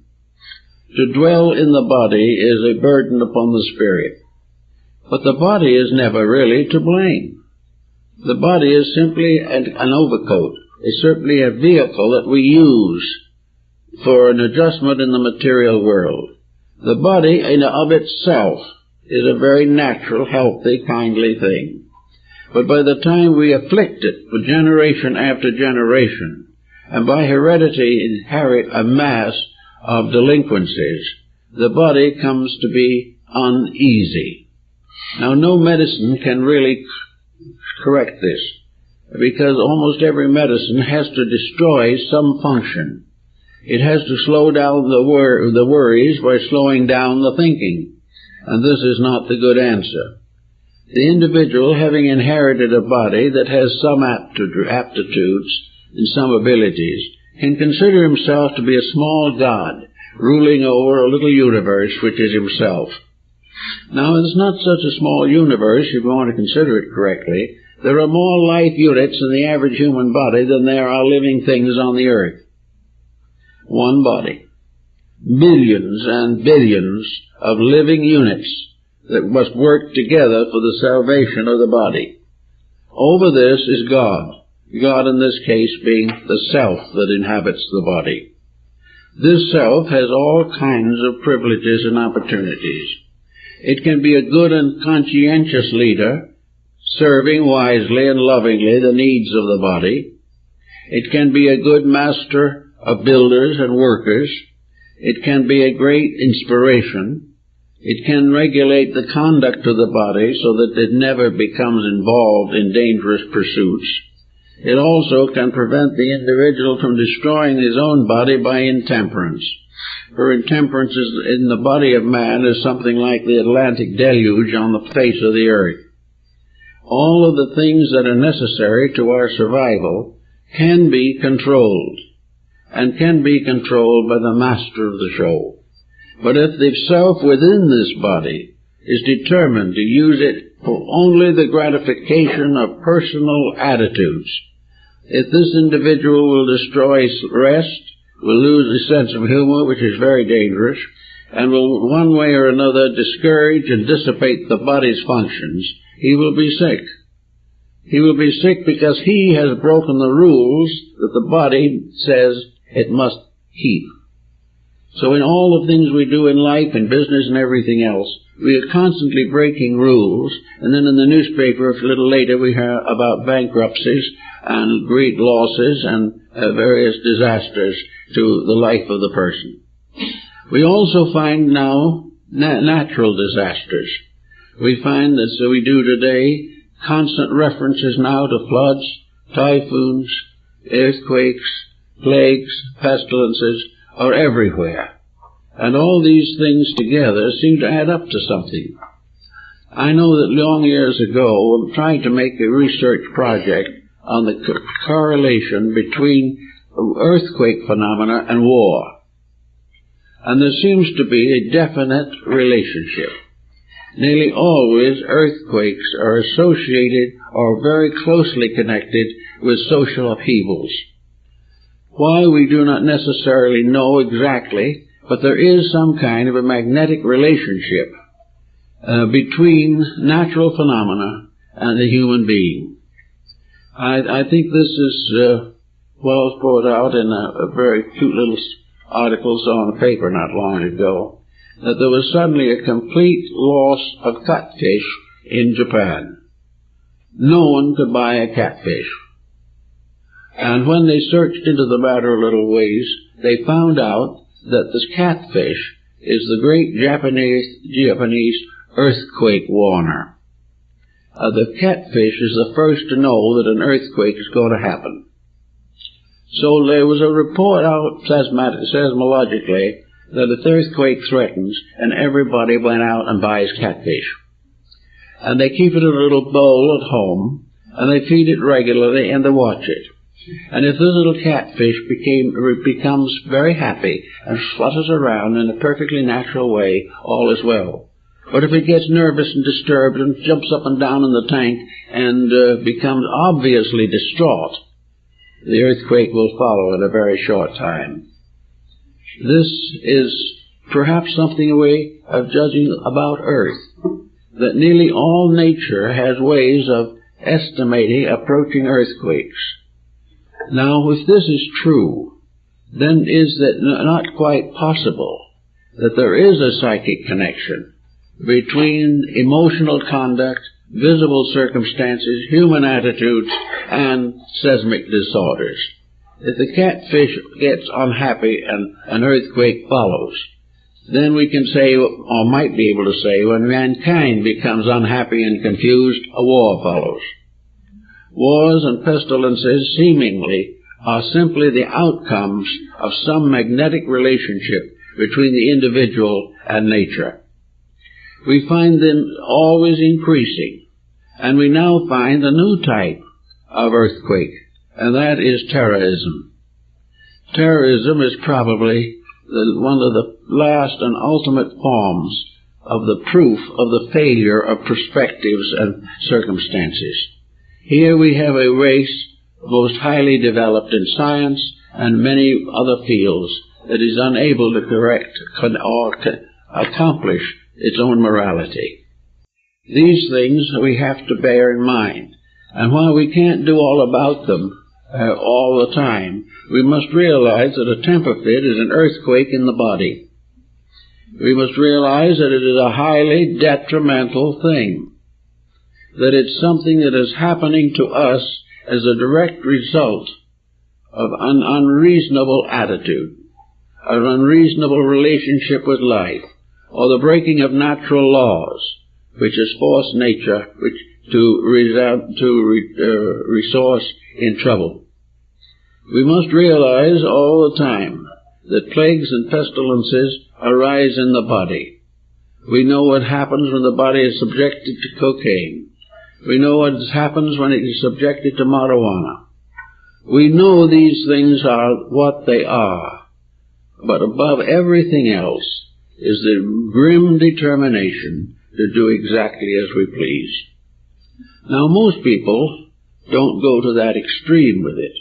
To dwell in the body is a burden upon the spirit. But the body is never really to blame. The body is simply an overcoat. It's simply a vehicle that we use for an adjustment in the material world. The body in of itself is a very natural, healthy, kindly thing. But by the time we afflict it for generation after generation, and by heredity inherit a mass of delinquencies, the body comes to be uneasy. Now, no medicine can really correct this, because almost every medicine has to destroy some function. It has to slow down the worries by slowing down the thinking, and this is not the good answer. The individual, having inherited a body that has some aptitudes and some abilities, can consider himself to be a small god ruling over a little universe which is himself. Now, it's not such a small universe if you want to consider it correctly. There are more life units in the average human body than there are living things on the earth. One body. Billions and billions of living units that must work together for the salvation of the body. Over this is God. God in this case being the self that inhabits the body. This self has all kinds of privileges and opportunities. It can be a good and conscientious leader, serving wisely and lovingly the needs of the body. It can be a good master of builders and workers. It can be a great inspiration. It can regulate the conduct of the body so that it never becomes involved in dangerous pursuits. It also can prevent the individual from destroying his own body by intemperance. For intemperance in the body of man is something like the Atlantic deluge on the face of the earth. All of the things that are necessary to our survival can be controlled, and can be controlled by the master of the show. But if the self within this body is determined to use it for only the gratification of personal attitudes, if this individual will destroy rest, will lose his sense of humor, which is very dangerous, and will one way or another discourage and dissipate the body's functions, he will be sick. He will be sick because he has broken the rules that the body says it must keep. So in all the things we do in life and business and everything else, we are constantly breaking rules, and then in the newspaper a little later we hear about bankruptcies and great losses and various disasters to the life of the person. We also find now natural disasters. We find that, so we do today, constant references now to floods, typhoons, earthquakes, plagues, pestilences are everywhere. And all these things together seem to add up to something. I know that long years ago, I tried to make a research project on the correlation between earthquake phenomena and war. And there seems to be a definite relationship. Nearly always earthquakes are associated or very closely connected with social upheavals. Why, we do not necessarily know exactly, but there is some kind of a magnetic relationship between natural phenomena and the human being. I think this is well brought out in a very cute little articles on a paper not long ago, that there was suddenly a complete loss of catfish in Japan. No one could buy a catfish. And when they searched into the matter a little ways, they found out that this catfish is the great Japanese earthquake warner. The catfish is the first to know that an earthquake is going to happen. So there was a report out seismologically that if earthquake threatens, and everybody went out and buys catfish. And they keep it in a little bowl at home, and they feed it regularly, and they watch it. And if this little catfish becomes very happy and flutters around in a perfectly natural way, all is well. But if it gets nervous and disturbed and jumps up and down in the tank and becomes obviously distraught, the earthquake will follow in a very short time. This is perhaps something a way of judging about Earth, that nearly all nature has ways of estimating approaching earthquakes. Now, if this is true, then is it not quite possible that there is a psychic connection between emotional conduct, visible circumstances, human attitudes, and seismic disorders? If the catfish gets unhappy and an earthquake follows, then we can say, or might be able to say, when mankind becomes unhappy and confused, a war follows. Wars and pestilences seemingly are simply the outcomes of some magnetic relationship between the individual and nature. We find them always increasing, and we now find a new type of earthquake, and that is terrorism. Terrorism is probably one of the last and ultimate forms of the proof of the failure of perspectives and circumstances. Here we have a race most highly developed in science and many other fields that is unable to correct or accomplish its own morality. These things we have to bear in mind, and while we can't do all about them all the time, we must realize that a temper fit is an earthquake in the body. We must realize that it is a highly detrimental thing, that it's something that is happening to us as a direct result of an unreasonable attitude, an unreasonable relationship with life, or the breaking of natural laws, which has forced nature to resource in trouble. We must realize all the time that plagues and pestilences arise in the body. We know what happens when the body is subjected to cocaine. We know what happens when it is subjected to marijuana. We know these things are what they are, but above everything else is the grim determination to do exactly as we please. Now, most people don't go to that extreme with it.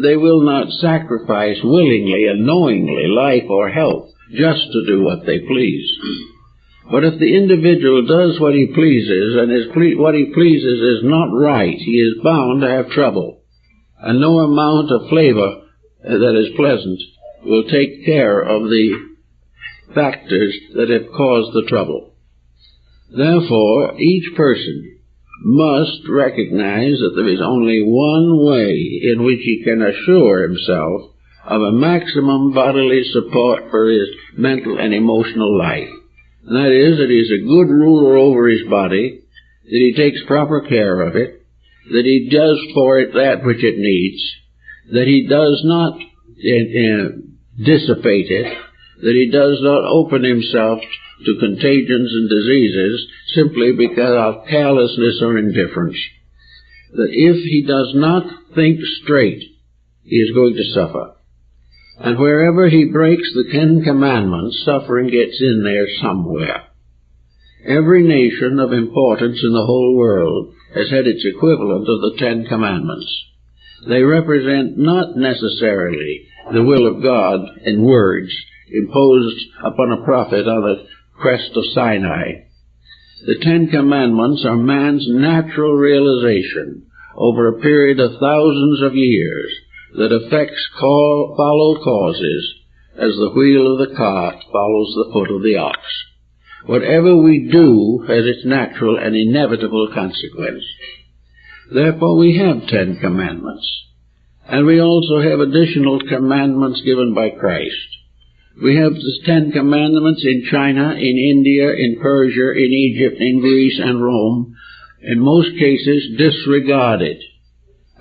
They will not sacrifice willingly and knowingly life or health just to do what they please. But if the individual does what he pleases, and what he pleases is not right, he is bound to have trouble. And no amount of flavor that is pleasant will take care of the factors that have caused the trouble. Therefore, each person must recognize that there is only one way in which he can assure himself of a maximum bodily support for his mental and emotional life. And that is, that he is a good ruler over his body, that he takes proper care of it, that he does for it that which it needs, that he does not dissipate it, that he does not open himself to contagions and diseases simply because of carelessness or indifference. That if he does not think straight, he is going to suffer. And wherever he breaks the 10 Commandments, suffering gets in there somewhere. Every nation of importance in the whole world has had its equivalent of the 10 Commandments. They represent not necessarily the will of God in words imposed upon a prophet on the crest of Sinai. The 10 Commandments are man's natural realization over a period of thousands of years that affects follow causes as the wheel of the cart follows the foot of the ox. Whatever we do has its natural and inevitable consequence. Therefore we have 10 Commandments. And we also have additional commandments given by Christ. We have the 10 Commandments in China, in India, in Persia, in Egypt, in Greece, and Rome, in most cases disregarded.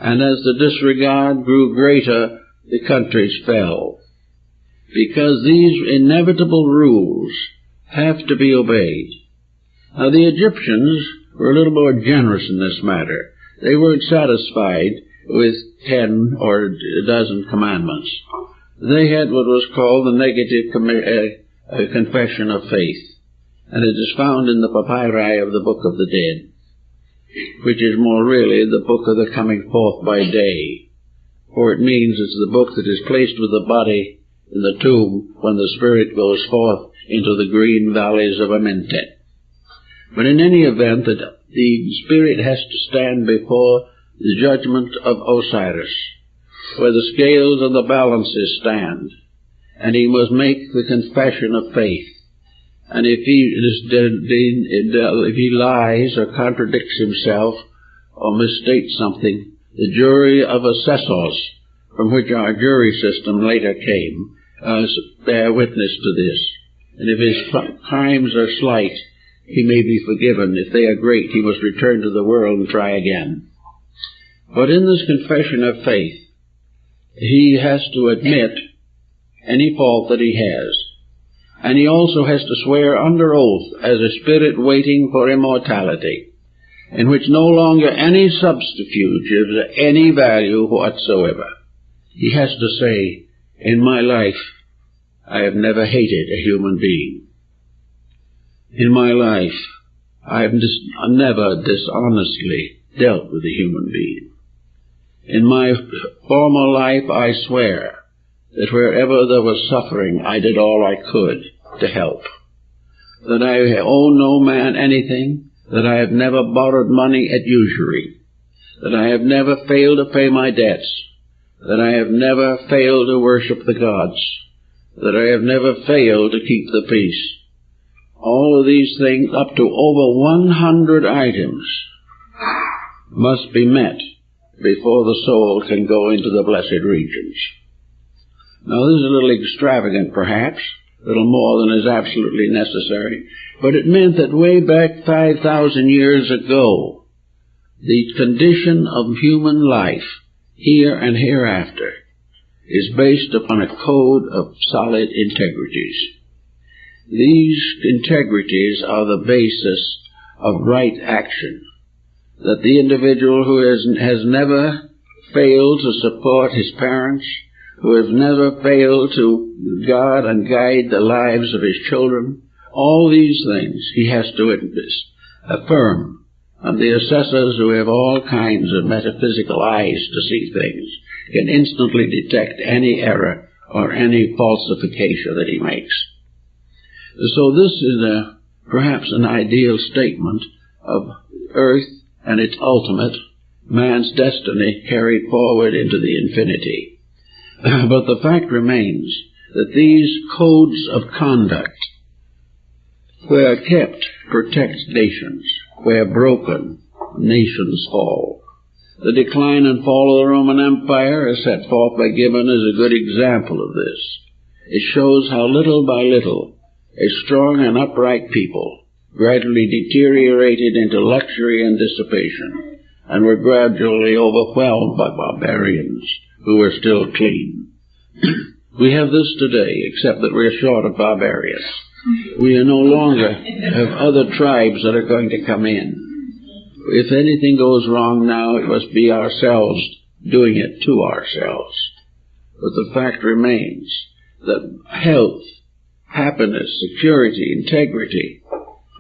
And as the disregard grew greater, the countries fell. Because these inevitable rules have to be obeyed. Now, the Egyptians were a little more generous in this matter. They weren't satisfied with 10 or a dozen commandments. They had what was called the negative confession of faith, and it is found in the papyri of the Book of the Dead, which is more really the book of the coming forth by day, for it means it's the book that is placed with the body in the tomb when the spirit goes forth into the green valleys of Amentet. But in any event, the spirit has to stand before the judgment of Osiris, where the scales and the balances stand, and he must make the confession of faith. And if he lies or contradicts himself or misstates something, the jury of assessors, from which our jury system later came, bear witness to this. And if his crimes are slight, he may be forgiven. If they are great, he must return to the world and try again. But in this confession of faith, he has to admit any fault that he has. And he also has to swear under oath as a spirit waiting for immortality, in which no longer any subterfuge is any value whatsoever. He has to say, in my life, I have never hated a human being. In my life, I have never dishonestly dealt with a human being. In my former life, I swear that wherever there was suffering, I did all I could to help. That I owe no man anything, that I have never borrowed money at usury, that I have never failed to pay my debts, that I have never failed to worship the gods, that I have never failed to keep the peace. All of these things, up to over 100 items, must be met before the soul can go into the blessed regions. Now, this is a little extravagant, perhaps, a little more than is absolutely necessary, but it meant that way back 5,000 years ago, the condition of human life, here and hereafter, is based upon a code of solid integrities. These integrities are the basis of right action, that the individual who has never failed to support his parents, who has never failed to guard and guide the lives of his children, all these things he has to affirm. And the assessors, who have all kinds of metaphysical eyes to see things, can instantly detect any error or any falsification that he makes. So this is perhaps an ideal statement of earth and its ultimate, man's destiny carried forward into the infinity. But the fact remains that these codes of conduct, where kept, protect nations. Where broken, nations fall. The decline and fall of the Roman Empire, as set forth by Gibbon, is a good example of this. It shows how little by little a strong and upright people gradually deteriorated into luxury and dissipation, and were gradually overwhelmed by barbarians who were still clean. We have this today, except that we're short of barbarians. We no longer have other tribes that are going to come in. If anything goes wrong now, it must be ourselves doing it to ourselves. But the fact remains that health, happiness, security, integrity,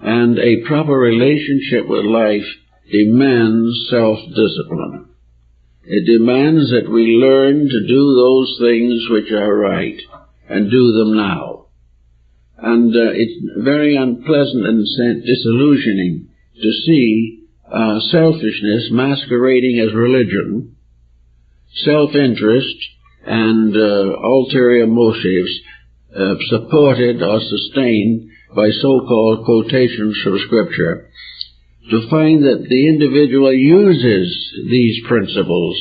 and a proper relationship with life demands self-discipline. It demands that we learn to do those things which are right, and do them now. And it's very unpleasant and disillusioning to see selfishness masquerading as religion, self-interest, and ulterior motives supported or sustained by so-called quotations from Scripture, to find that the individual uses these principles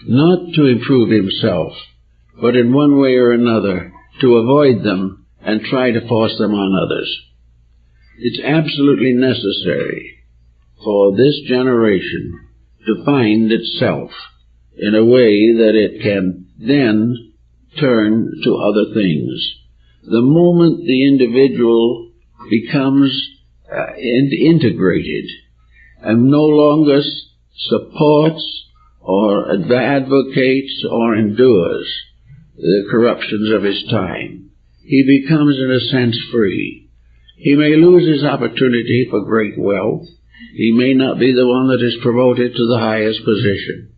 not to improve himself, but in one way or another to avoid them and try to force them on others. It's absolutely necessary for this generation to find itself in a way that it can then turn to other things. The moment the individual becomes integrated and no longer supports or advocates or endures the corruptions of his time, he becomes, in a sense, free. He may lose his opportunity for great wealth. He may not be the one that is promoted to the highest position.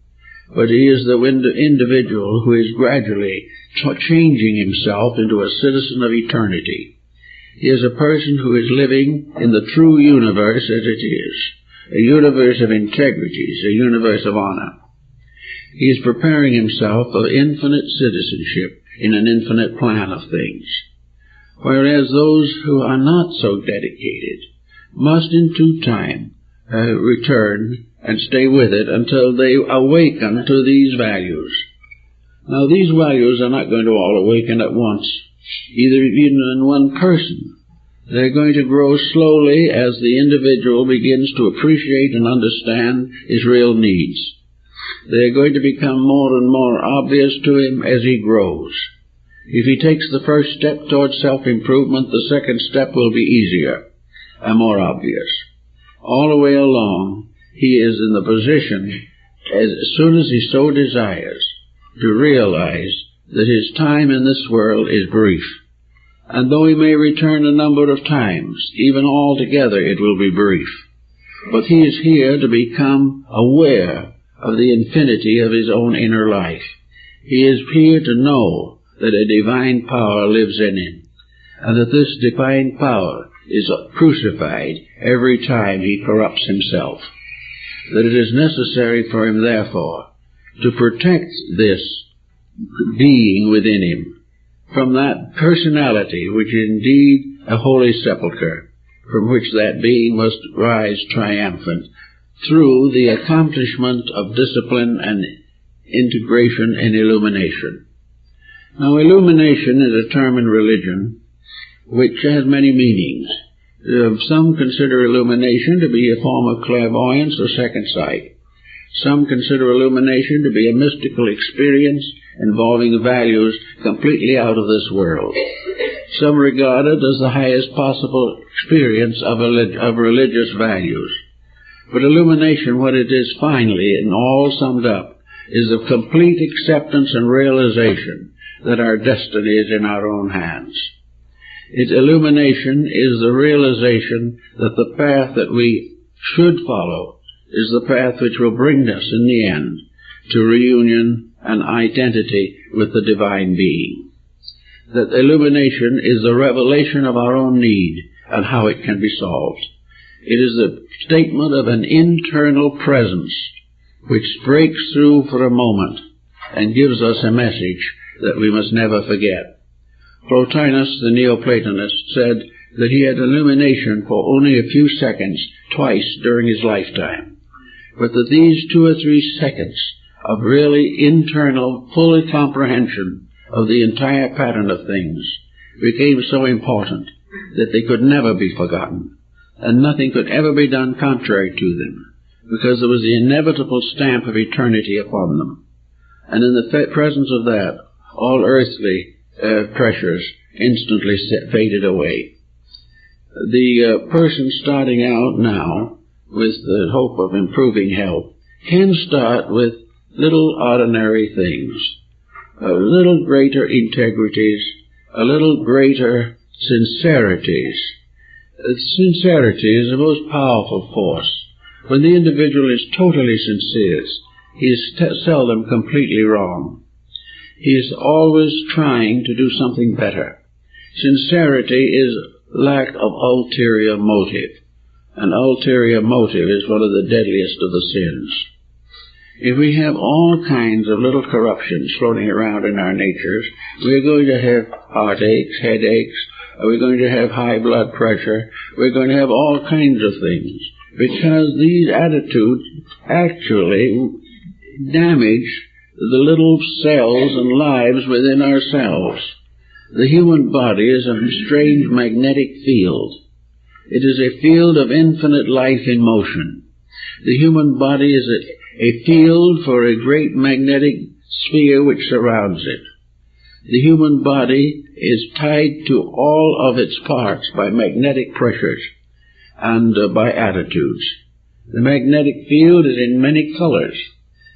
But he is the individual who is gradually changing himself into a citizen of eternity. He is a person who is living in the true universe as it is, a universe of integrities, a universe of honor. He is preparing himself for infinite citizenship in an infinite plan of things, whereas those who are not so dedicated must in due time return and stay with it until they awaken to these values. Now, these values are not going to all awaken at once, even in one person. They're going to grow slowly as the individual begins to appreciate and understand his real needs. They're going to become more and more obvious to him as he grows. If he takes the first step towards self-improvement, the second step will be easier and more obvious. All the way along, he is in the position, as soon as he so desires, to realize that his time in this world is brief. And though he may return a number of times, even altogether it will be brief. But he is here to become aware of the infinity of his own inner life. He is here to know that a divine power lives in him, and that this divine power is crucified every time he corrupts himself. That it is necessary for him, therefore, to protect this being within him from that personality which is indeed a holy sepulchre, from which that being must rise triumphant through the accomplishment of discipline and integration and illumination. Now, illumination is a term in religion which has many meanings. Some consider illumination to be a form of clairvoyance or second sight. Some consider illumination to be a mystical experience involving values completely out of this world. Some regard it as the highest possible experience of religious values. But illumination, what it is finally and all summed up, is the complete acceptance and realization that our destiny is in our own hands. Its illumination is the realization that the path that we should follow is the path which will bring us in the end to reunion and identity with the divine being. That illumination is the revelation of our own need and how it can be solved. It is the statement of an internal presence which breaks through for a moment and gives us a message that we must never forget. Plotinus, the Neoplatonist, said that he had illumination for only a few seconds twice during his lifetime, but that these 2 or 3 seconds of really internal, full comprehension of the entire pattern of things became so important that they could never be forgotten, and nothing could ever be done contrary to them, because there was the inevitable stamp of eternity upon them. And in the presence of that, all earthly pressures instantly faded away. The person starting out now with the hope of improving health can start with little ordinary things, a little greater integrities, a little greater sincerities. Sincerity is the most powerful force. When the individual is totally sincere, he is seldom completely wrong. He is always trying to do something better. Sincerity is lack of ulterior motive. An ulterior motive is one of the deadliest of the sins. If we have all kinds of little corruptions floating around in our natures, we're going to have heartaches, headaches, we're going to have high blood pressure, we're going to have all kinds of things, because these attitudes actually damage the little cells and lives within ourselves. The human body is a strange magnetic field. It is a field of infinite life in motion. The human body is a field for a great magnetic sphere which surrounds it. The human body is tied to all of its parts by magnetic pressures and by attitudes. The magnetic field is in many colors.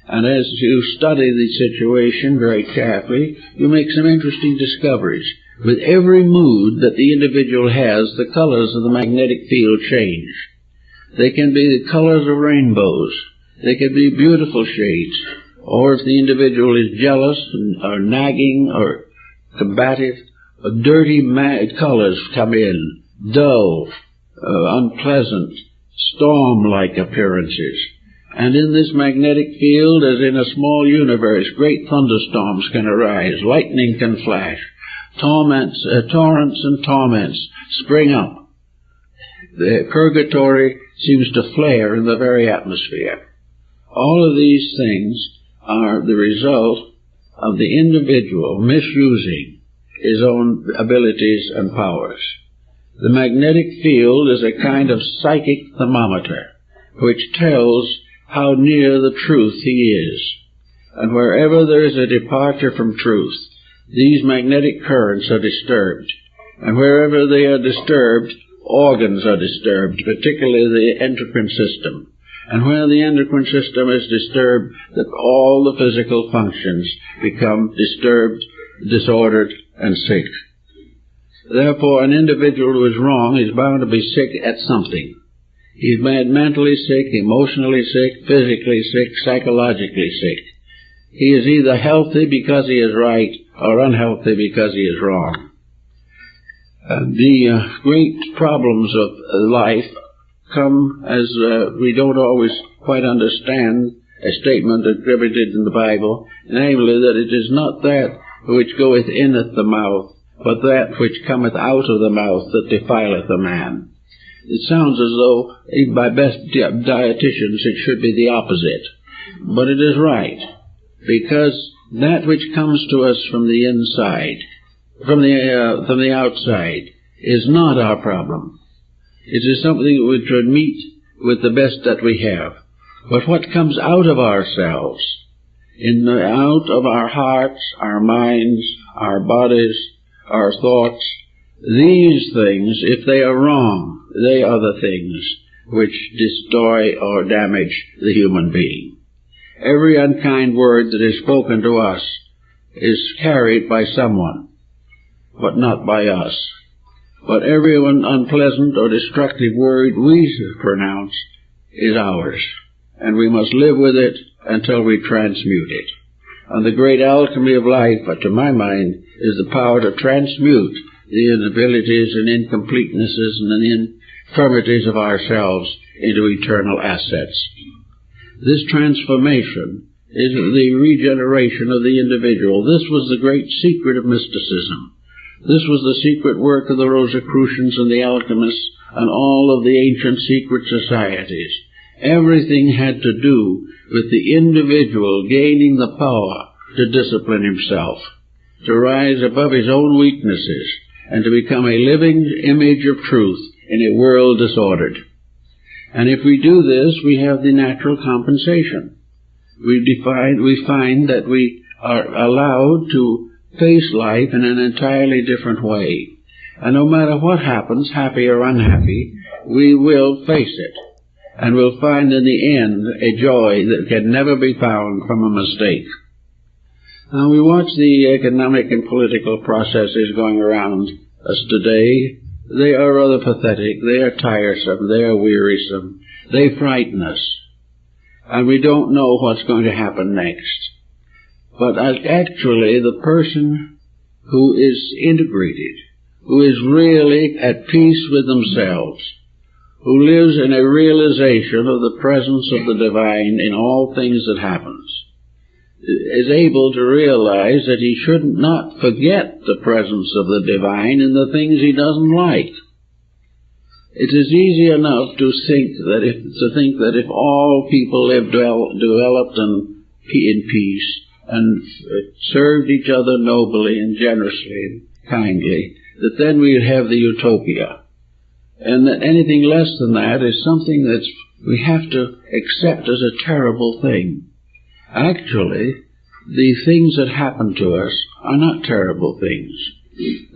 And as you study the situation very carefully, you make some interesting discoveries. With every mood that the individual has, the colors of the magnetic field change. They can be the colors of rainbows. They can be beautiful shades. Or if the individual is jealous or nagging or combative, dirty colors come in, dull, unpleasant, storm-like appearances. And in this magnetic field, as in a small universe, great thunderstorms can arise, lightning can flash, torrents and torments spring up. The purgatory seems to flare in the very atmosphere. All of these things are the result of the individual misusing his own abilities and powers. The magnetic field is a kind of psychic thermometer which tells how near the truth he is. And wherever there is a departure from truth, these magnetic currents are disturbed. And wherever they are disturbed, organs are disturbed, particularly the endocrine system. And where the endocrine system is disturbed, all the physical functions become disturbed, disordered, and sick. Therefore, an individual who is wrong is bound to be sick at something. He's mentally sick, emotionally sick, physically sick, psychologically sick. He is either healthy because he is right or unhealthy because he is wrong. The great problems of life come as we don't always quite understand a statement attributed in the Bible, namely that it is not that which goeth in at the mouth, but that which cometh out of the mouth that defileth a man. It sounds as though, even by best dietitians, it should be the opposite. But it is right, because that which comes to us from the inside, from the outside, is not our problem. It is something which would meet with the best that we have. But what comes out of ourselves, out of our hearts, our minds, our bodies, our thoughts, these things, if they are wrong, they are the things which destroy or damage the human being. Every unkind word that is spoken to us is carried by someone, but not by us. But every unpleasant or destructive word we pronounce is ours, and we must live with it until we transmute it. And the great alchemy of life, to my mind, is the power to transmute the inabilities and incompletenesses and the infirmities of ourselves into eternal assets. This transformation is the regeneration of the individual. This was the great secret of mysticism. This was the secret work of the Rosicrucians and the alchemists and all of the ancient secret societies. Everything had to do with the individual gaining the power to discipline himself, to rise above his own weaknesses, and to become a living image of truth in a world disordered. And if we do this, we have the natural compensation. We find that we are allowed to face life in an entirely different way. And no matter what happens, happy or unhappy, we will face it. And we'll find in the end a joy that can never be found from a mistake. Now we watch the economic and political processes going around us today. They are rather pathetic, they are tiresome, they are wearisome, they frighten us. And we don't know what's going to happen next. But actually the person who is integrated, who is really at peace with themselves, who lives in a realization of the presence of the divine in all things that happens, is able to realize that he should not forget the presence of the divine in the things he doesn't like. It is easy enough to think that if all people lived developed in peace and served each other nobly and generously and kindly, that then we'd have the utopia. And that anything less than that is something that we have to accept as a terrible thing. Actually, the things that happen to us are not terrible things.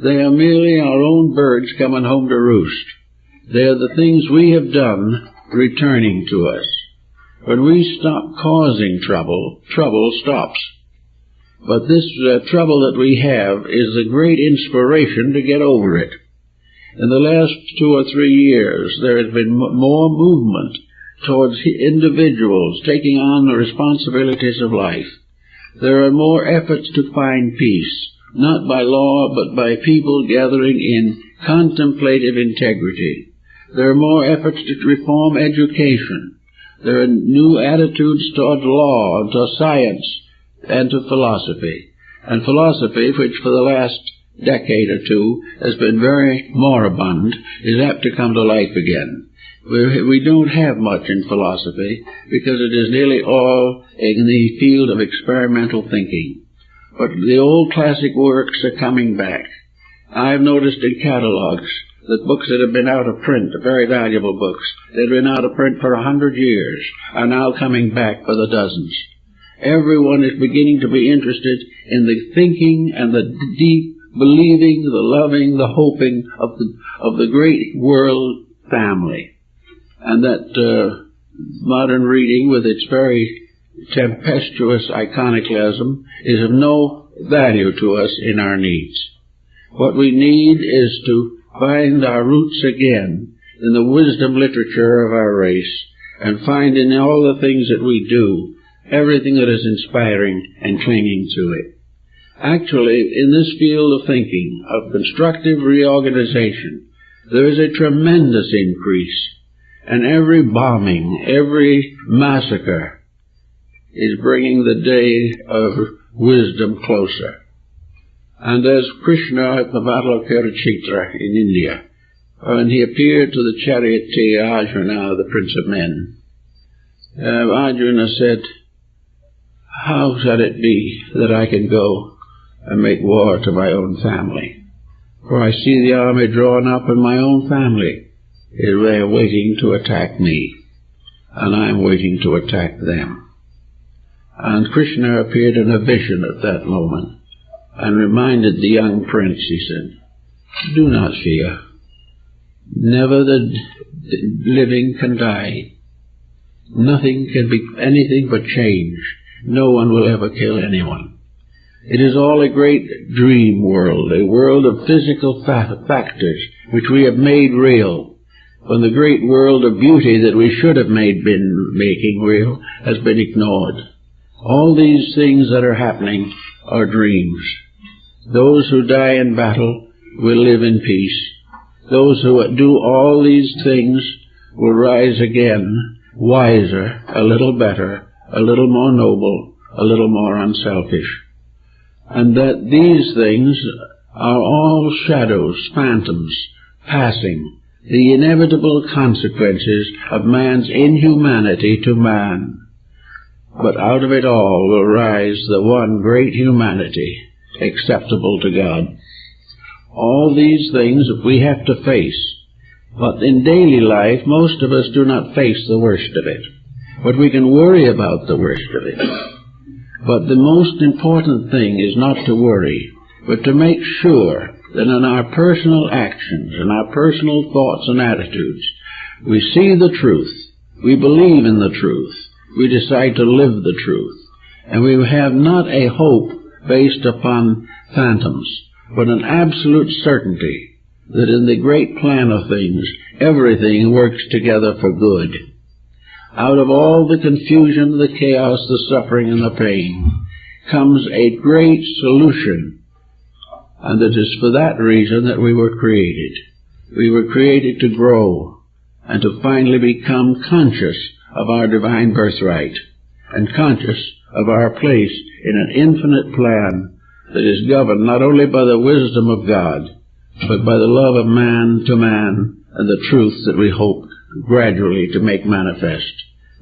They are merely our own birds coming home to roost. They are the things we have done returning to us. When we stop causing trouble, trouble stops. But this trouble that we have is a great inspiration to get over it. In the last 2 or 3 years, there has been more movement towards individuals taking on the responsibilities of life. There are more efforts to find peace, not by law, but by people gathering in contemplative integrity. There are more efforts to reform education. There are new attitudes toward law, to science, and to philosophy. And philosophy, which for the last decade or two has been very moribund, is apt to come to life again. We don't have much in philosophy because it is nearly all in the field of experimental thinking. But the old classic works are coming back. I've noticed in catalogs that books that have been out of print, very valuable books, that have been out of print for 100 years, are now coming back by the dozens. Everyone is beginning to be interested in the thinking and the deep believing, the loving, the hoping of the great world family. And that modern reading, with its very tempestuous iconoclasm, is of no value to us in our needs. What we need is to find our roots again in the wisdom literature of our race, and find in all the things that we do everything that is inspiring and clinging to it. Actually, in this field of thinking, of constructive reorganization, there is a tremendous increase, and every bombing, every massacre is bringing the day of wisdom closer. And as Krishna at the Battle of Kurukshetra in India, when he appeared to the charioteer Arjuna, the Prince of Men, Arjuna said, "How shall it be that I can go and make war to my own family? For I see the army drawn up, and my own family is there waiting to attack me, and I am waiting to attack them." And Krishna appeared in a vision at that moment, and reminded the young prince, he said, "Do not fear. Never the living can die. Nothing can be anything but change. No one will ever kill anyone. It is all a great dream world, a world of physical factors which we have made real, when the great world of beauty that we should have been making real has been ignored. All these things that are happening are dreams. Those who die in battle will live in peace. Those who do all these things will rise again, wiser, a little better, a little more noble, a little more unselfish. And that these things are all shadows, phantoms, passing, the inevitable consequences of man's inhumanity to man. But out of it all will rise the one great humanity, acceptable to God. All these things we have to face, but in daily life most of us do not face the worst of it. But we can worry about the worst of it. But the most important thing is not to worry, but to make sure that in our personal actions, in our personal thoughts and attitudes, we see the truth, we believe in the truth, we decide to live the truth, and we have not a hope based upon phantoms, but an absolute certainty that in the great plan of things, everything works together for good. Out of all the confusion, the chaos, the suffering, and the pain comes a great solution. And it is for that reason that we were created. We were created to grow and to finally become conscious of our divine birthright and conscious of our place in an infinite plan that is governed not only by the wisdom of God, but by the love of man to man and the truth that we hope gradually to make manifest.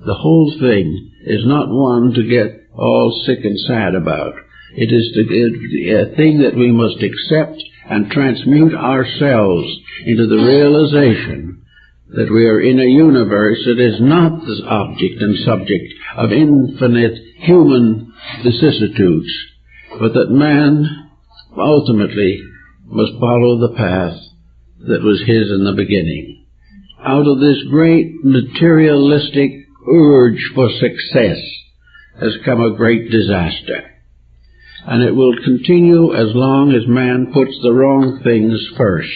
The whole thing is not one to get all sick and sad about. It is a thing that we must accept and transmute ourselves into the realization that we are in a universe that is not the object and subject of infinite human vicissitudes, but that man ultimately must follow the path that was his in the beginning. Out of this great materialistic urge for success has come a great disaster. And it will continue as long as man puts the wrong things first.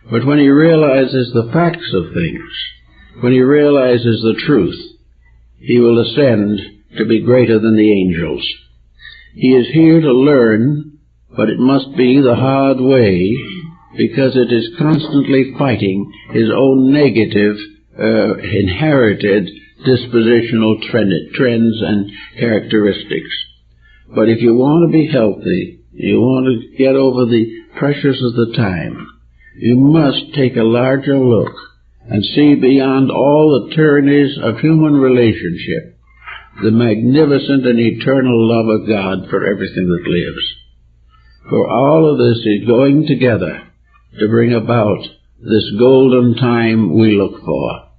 But when he realizes the facts of things, when he realizes the truth, he will ascend to be greater than the angels. He is here to learn, but it must be the hard way, because it is constantly fighting his own negative, inherited dispositional trends and characteristics. But if you want to be healthy, you want to get over the pressures of the time, you must take a larger look and see beyond all the tyrannies of human relationship the magnificent and eternal love of God for everything that lives. For all of this is going together to bring about this golden time we look for,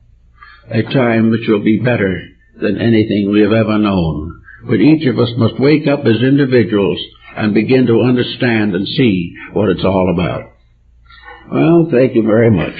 a time which will be better than anything we have ever known. But each of us must wake up as individuals and begin to understand and see what it's all about. Well, thank you very much.